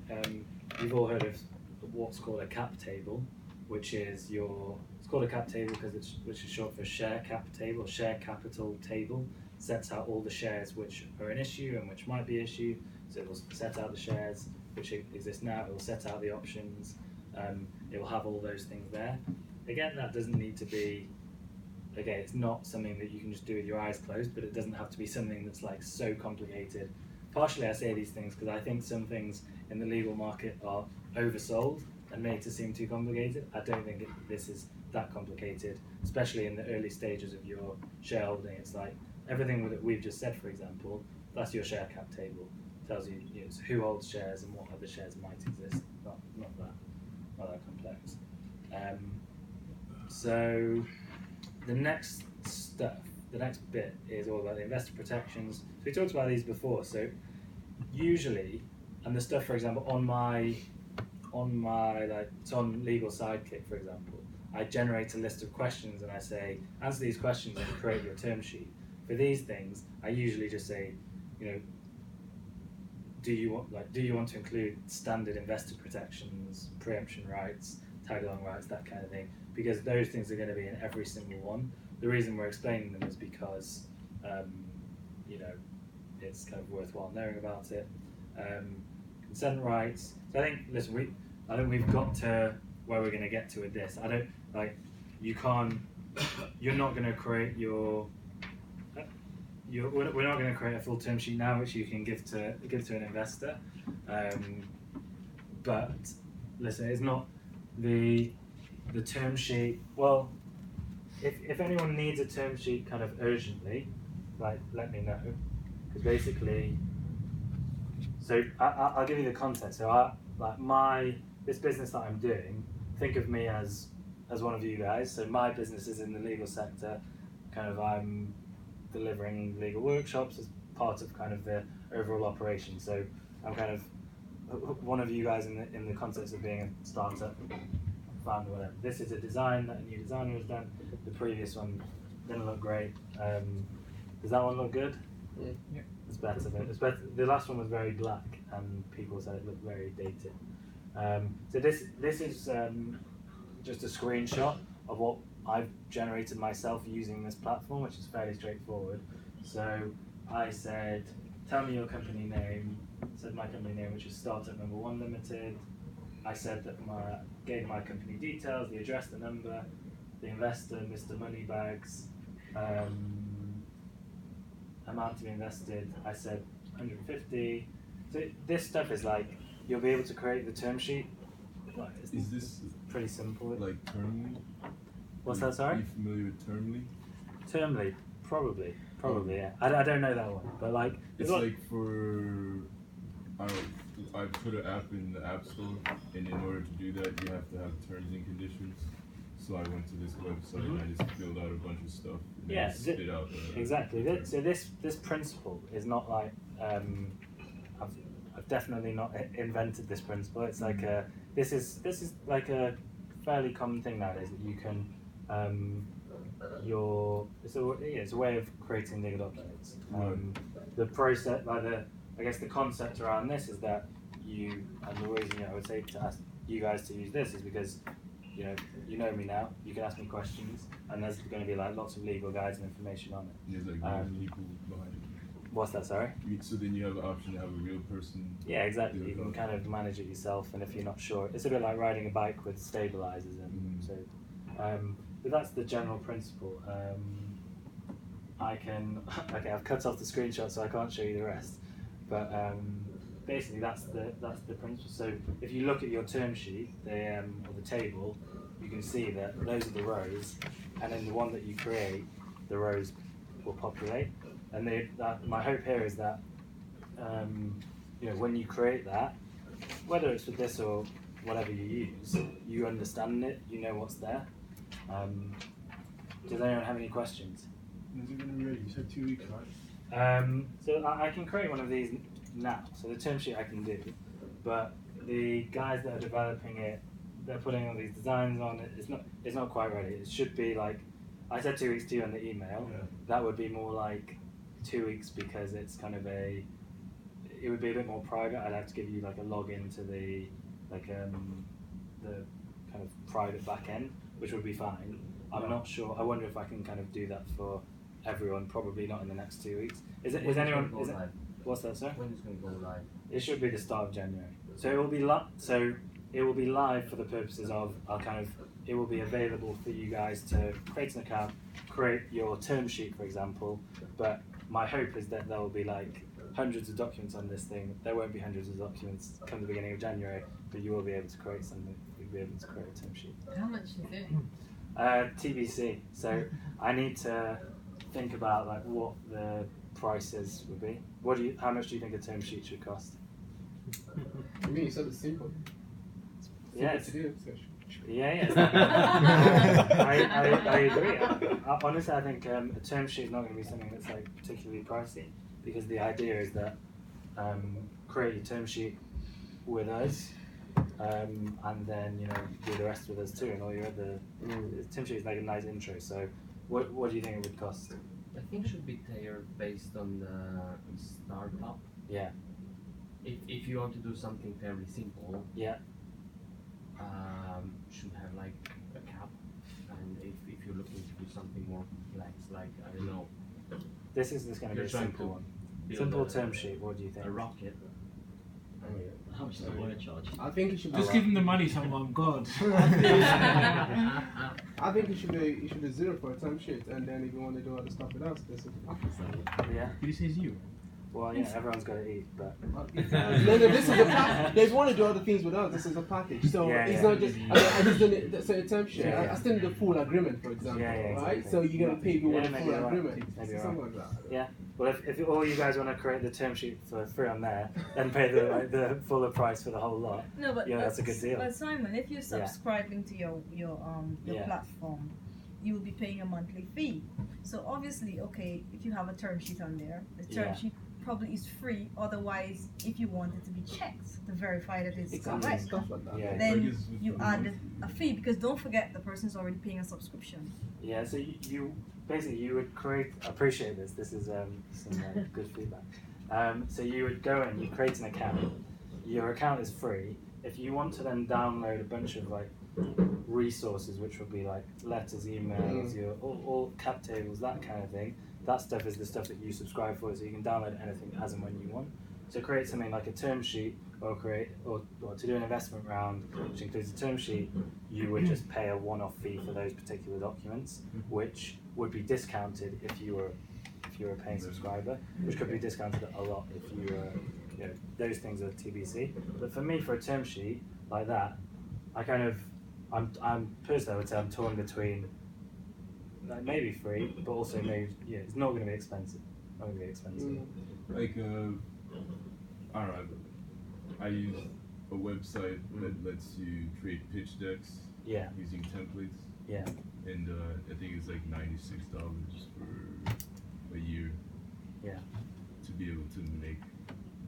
A: you've all heard of what's called a cap table, which is it's called a cap table which is short for share cap table, share capital table. Sets out all the shares which are in issue and which might be issued. So it will set out the shares which exist now. It will set out the options. It will have all those things there. Again, that doesn't need to be. Okay, it's not something that you can just do with your eyes closed, but it doesn't have to be something that's like so complicated. Partially, I say these things because I think some things in the legal market are oversold and made to seem too complicated. I don't think this is that complicated, especially in the early stages of your shareholding. It's like everything that we've just said, for example, that's your share cap table. tells you, who holds shares and what other shares might exist. Not that complex. So the next bit is all about the investor protections. So we talked about these before. So usually, and the stuff, for example, on Legal Sidekick, for example, I generate a list of questions and I say, answer these questions and create your term sheet. For these things, I usually just say, do you want to include standard investor protections, preemption rights, tag-along rights, that kind of thing, because those things are going to be in every single one. The reason we're explaining them is because it's kind of worthwhile knowing about it. Consent rights. So I think we've got to where we're going to get to with this. You're not going to create we're not going to create a full term sheet now, which you can give to an investor. But listen, it's not the term sheet. Well, if anyone needs a term sheet kind of urgently, let me know, because basically, so I'll give you the context. So this business that I'm doing, think of me as one of you guys. So my business is in the legal sector. Kind of I'm delivering legal workshops as part of kind of the overall operation. So I'm kind of one of you guys in the context of being a startup, founder, whatever. This is a design that a new designer has done. The previous one didn't look great. Does that one look good?
F: Yeah.
A: It's better. It's better. The last one was very black, and people said it looked very dated. So this is just a screenshot of what I've generated myself using this platform, which is fairly straightforward. So I said, tell me your company name. I said my company name, which is Startup Number 1 Limited. I said that gave my company details, the address, the number, the investor, Mr. Moneybags, amount to be invested. I said 150. So this stuff is you'll be able to create the term sheet.
H: Is this
A: pretty simple?
H: Like Termly?
A: What's that, sorry?
H: Are you familiar with Termly?
A: Termly, probably, yeah. I don't know that one, but
H: it's for, I don't know, I put an app in the App Store, and in order to do that, you have to have terms and conditions. So I went to this website and I just filled out a bunch of stuff and then spit out
A: exactly. So this principle is not I've definitely not invented this principle. It's this is like a fairly common thing nowadays that you can it's a way of creating legal documents. The process, I guess the concept around this is that and the reason I would say to ask you guys to use this is because you know me now. You can ask me questions, and there's going to be lots of legal guides and information on it.
H: There's people behind it.
A: What's that? Sorry.
H: So then you have the option to have a real person.
A: Yeah, exactly. You can kind of manage it yourself, and if you're not sure, it's a bit like riding a bike with stabilizers, and so. But that's the general principle. I've cut off the screenshot, so I can't show you the rest. But basically, that's the principle. So if you look at your term sheet, or the table, you can see that those are the rows, and in the one that you create, the rows will populate. And my hope here is that when you create that, whether it's with this or whatever you use, you understand it, you know what's there. Does anyone have any questions?
F: Is it going to be ready? You said 2 weeks, right?
A: So I can create one of these now. So the term sheet I can do, but the guys that are developing it, they're putting all these designs on it. It's not quite ready. It should be I said 2 weeks to you on the email. Yeah. That would be more like 2 weeks because it's kind of it would be a bit more private. I'd have to give you a login to the the kind of private back end, which would be fine. I'm not sure. I wonder if I can kind of do that for everyone. Probably not in the next 2 weeks. Is anyone? What's that, sir?
M: When is it going to go live?
A: It should be the start of January. So it will be live for the purposes of it will be available for you guys to create an account, create your term sheet, for example. But my hope is that there will be hundreds of documents on this thing. There won't be hundreds of documents come the beginning of January, but you will be able to create something. You'll be able to create a term sheet.
J: How much is it?
A: TBC. So I need to think about like what the prices would be? How much do you think a term sheet should cost?
G: I mean, you said it's simple.
A: Yes.
G: To do, so
A: Yeah. I agree. Honestly, I think a term sheet is not going to be something that's like particularly pricey, because the idea is that create your term sheet with us, and then do the rest with us too, and all your other. Term sheet is like a nice intro. So, what do you think it would cost?
E: I think it should be tailored based on the startup.
A: Yeah.
E: If you want to do something fairly simple,
A: yeah,
E: should have like a cap, and if you're looking to do something more complex, like I don't know.
A: This going to be a simple one. Simple term sheet. What do you think?
E: A rocket.
K: How much does a lawyer charge?
G: I think it should
L: just give them the money, someone. God.
G: I think it should be zero for a term sheet, and then if you want to do other stuff with us, this is the package.
A: Yeah.
L: Did you say zero?
A: Well, yeah, everyone's got to eat, but
G: no, this is a package. They want to do other things with us. This is a package, so it's not just. I just did it. So a term sheet. I still need a full agreement, for example, right? Exactly. So you're gonna pay me with a full agreement, something like that.
A: Yeah. Well, if all you guys want to create the term sheet for free on there, then pay the fuller price for the whole lot.
D: No, but
A: that's a good deal.
D: But Simon, if you're subscribing to your platform, you will be paying a monthly fee. So obviously, okay, if you have a term sheet on there, the term sheet probably is free. Otherwise, if you want it to be checked to verify that it's correct,
G: stuff like that.
D: then you add a fee, because don't forget the person's already paying a subscription.
A: Yeah, so you basically you would create. I appreciate this. This is some good feedback. So you would go in, you create an account. Your account is free. If you want to then download a bunch of like resources, which would be like letters, emails, your all cap tables, that kind of thing. That stuff is the stuff that you subscribe for, so you can download anything as and when you want. So create something like a term sheet, or to do an investment round, which includes a term sheet, you would just pay a one-off fee for those particular documents, which would be discounted if you were a paying subscriber, which could be discounted a lot if you were, those things are TBC. But for me, for a term sheet like that, I'm personally, I would say I'm torn between like maybe free, but also maybe it's not going to be expensive. Not going to be expensive.
H: Like I don't know. I use a website that lets you create pitch decks. Using templates. And I think it's like $96 for a year. To be able to make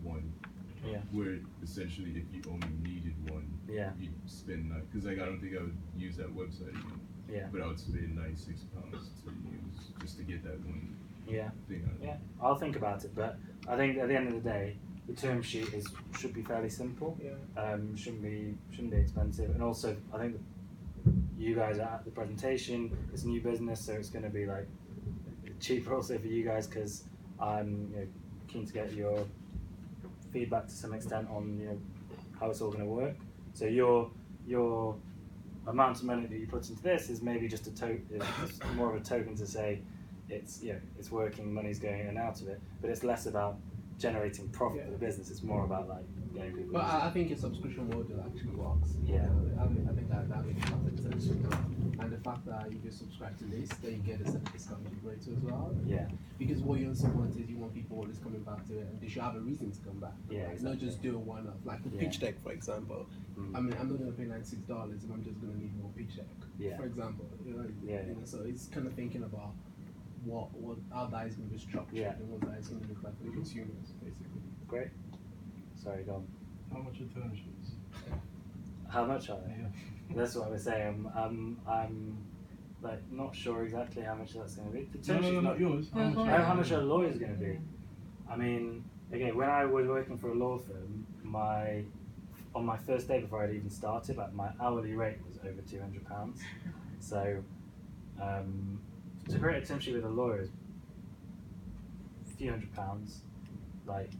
H: one. Where essentially, if you only needed one, you'd spend because I don't think I would use that website again. But I would spend £96 to use just to get that one thing out.
A: I'll think about it, but I think at the end of the day, the term sheet should be fairly simple. Shouldn't be expensive, and also I think you guys are at the presentation. It's a new business, so it's going to be like cheaper also for you guys, because I'm keen to get your feedback to some extent on how it's all going to work. So your amount of money that you put into this is maybe just it's more of a token to say it's working, money's going in and out of it, but it's less about generating profit for the business. It's more about like getting people.
G: But I think a subscription model actually works. I think that makes perfect sense. And the fact that you just subscribe to this, then you get a certain discount rate as well. Because what you also want is you want people always coming back to it, and they should have a reason to come back. Exactly. Not just do a one-off, like a pitch deck, for example. I mean, I'm not going to pay $96 if I'm just going to need more pitch deck. For example, so it's kind of thinking about how that is going to be structured and what that is going to look like for the consumers, basically.
A: Great. Sorry, go on.
F: How much are term sheets?
A: How much are they? That's what I was saying. I'm like not sure exactly how much that's going to be. The term sheet's
F: not yours.
A: How much a lawyer's going to be? I mean, again, when I was working for a law firm, on my first day before I'd even started, like my hourly rate was over £200. So to create a term sheet with a lawyer is a few £100s. Like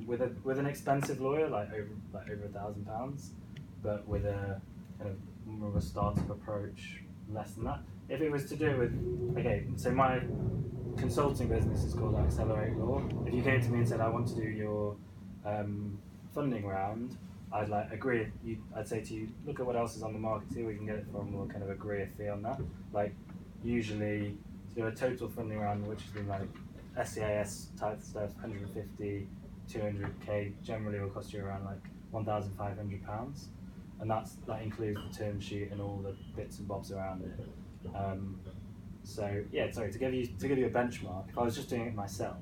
A: with an expensive lawyer, like over £1,000, but with a kind of more of a startup approach, less than that. If it was to do with, so my consulting business is called Accelerate Law. If you came to me and said, I want to do your funding round, I'd agree. I'd say to you, look at what else is on the market, see where we can get it from. We'll kind of agree a fee on that. Like usually, do a total funding round, which has been like SCIS type stuff, 150, 200k, generally will cost you around like £1,500, and that includes the term sheet and all the bits and bobs around it. So yeah, sorry, to give you a benchmark, if I was just doing it myself,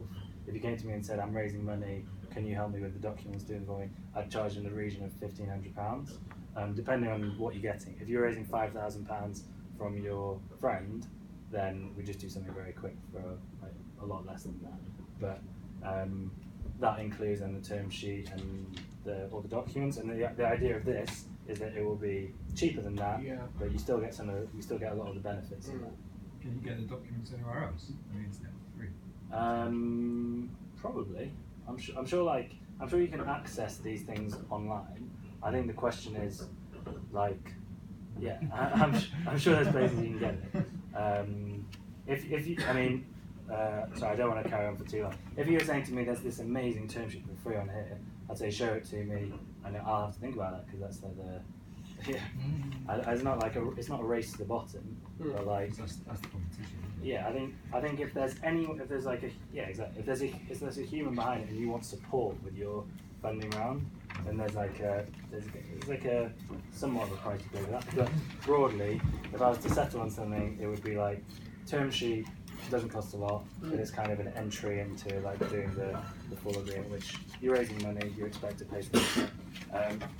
A: if you came to me and said, I'm raising money, can you help me with the documents, do the voting, I'd charge in the region of £1,500, depending on what you're getting. If you're raising £5,000 from your friend, then we just do something very quick for like a lot less than that. But that includes then the term sheet and all the documents. And the idea of this is that it will be cheaper than that, but you still get a lot of the benefits of that.
F: Can you get the documents anywhere else? I mean, it's not free.
A: Probably. I'm sure you can access these things online. I think the question is, like, yeah, I'm sure there's places you can get it. If you, I mean, sorry, I don't want to carry on for too long. If you were saying to me, there's this amazing term sheet for free on here, I'd say show it to me, and I'll have to think about that because that's like the. Yeah, it's not like it's not a race to the bottom, but like
F: that's the competition.
A: Yeah, I think if there's like a if there's a human behind it and you want support with your funding round, then there's like a somewhat of a price to pay with that. But broadly, if I was to settle on something, it would be like term sheet doesn't cost a lot, but it's kind of an entry into like doing the full agreement, which you're raising money, you expect to pay for it.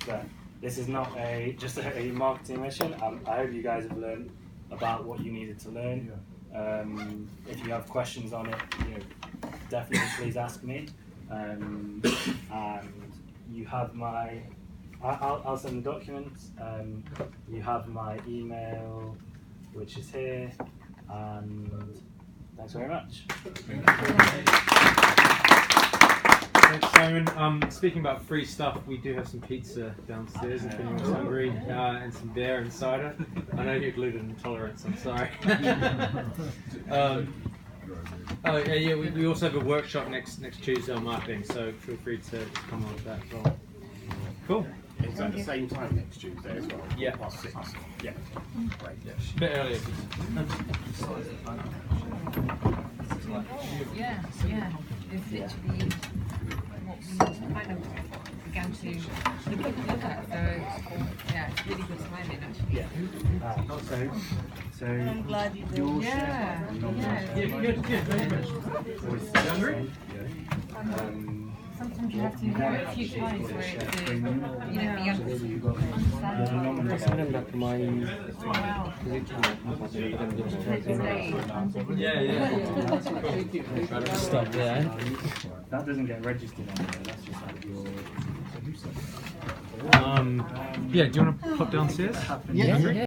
A: But this is not just a marketing mission. I hope you guys have learned about what you needed to learn. If you have questions on it, definitely please ask me. And you have my, I'll send the documents. You have my email, which is here. And thanks very much.
M: Thanks, Simon. Speaking about free stuff, we do have some pizza downstairs if anyone's hungry, and some beer and cider. I know you're gluten intolerant, I'm sorry. We also have a workshop next Tuesday on marketing, so feel free to come on to that as well. Cool.
N: It's at the same time next Tuesday as well?
M: Yeah.
N: Past 6. Yeah. Great.
M: A bit earlier.
J: Yeah. It's literally what we kind of began to look at. So yeah, it's really good timing actually.
A: Yeah. So
D: I'm glad you did.
J: Yeah.
M: Hungry?
J: Sometimes you have to hear it a few times for it to, be understandable.
A: Stop there. That doesn't get registered anywhere. That's just like your.
M: Do you want to pop downstairs?
A: Yeah.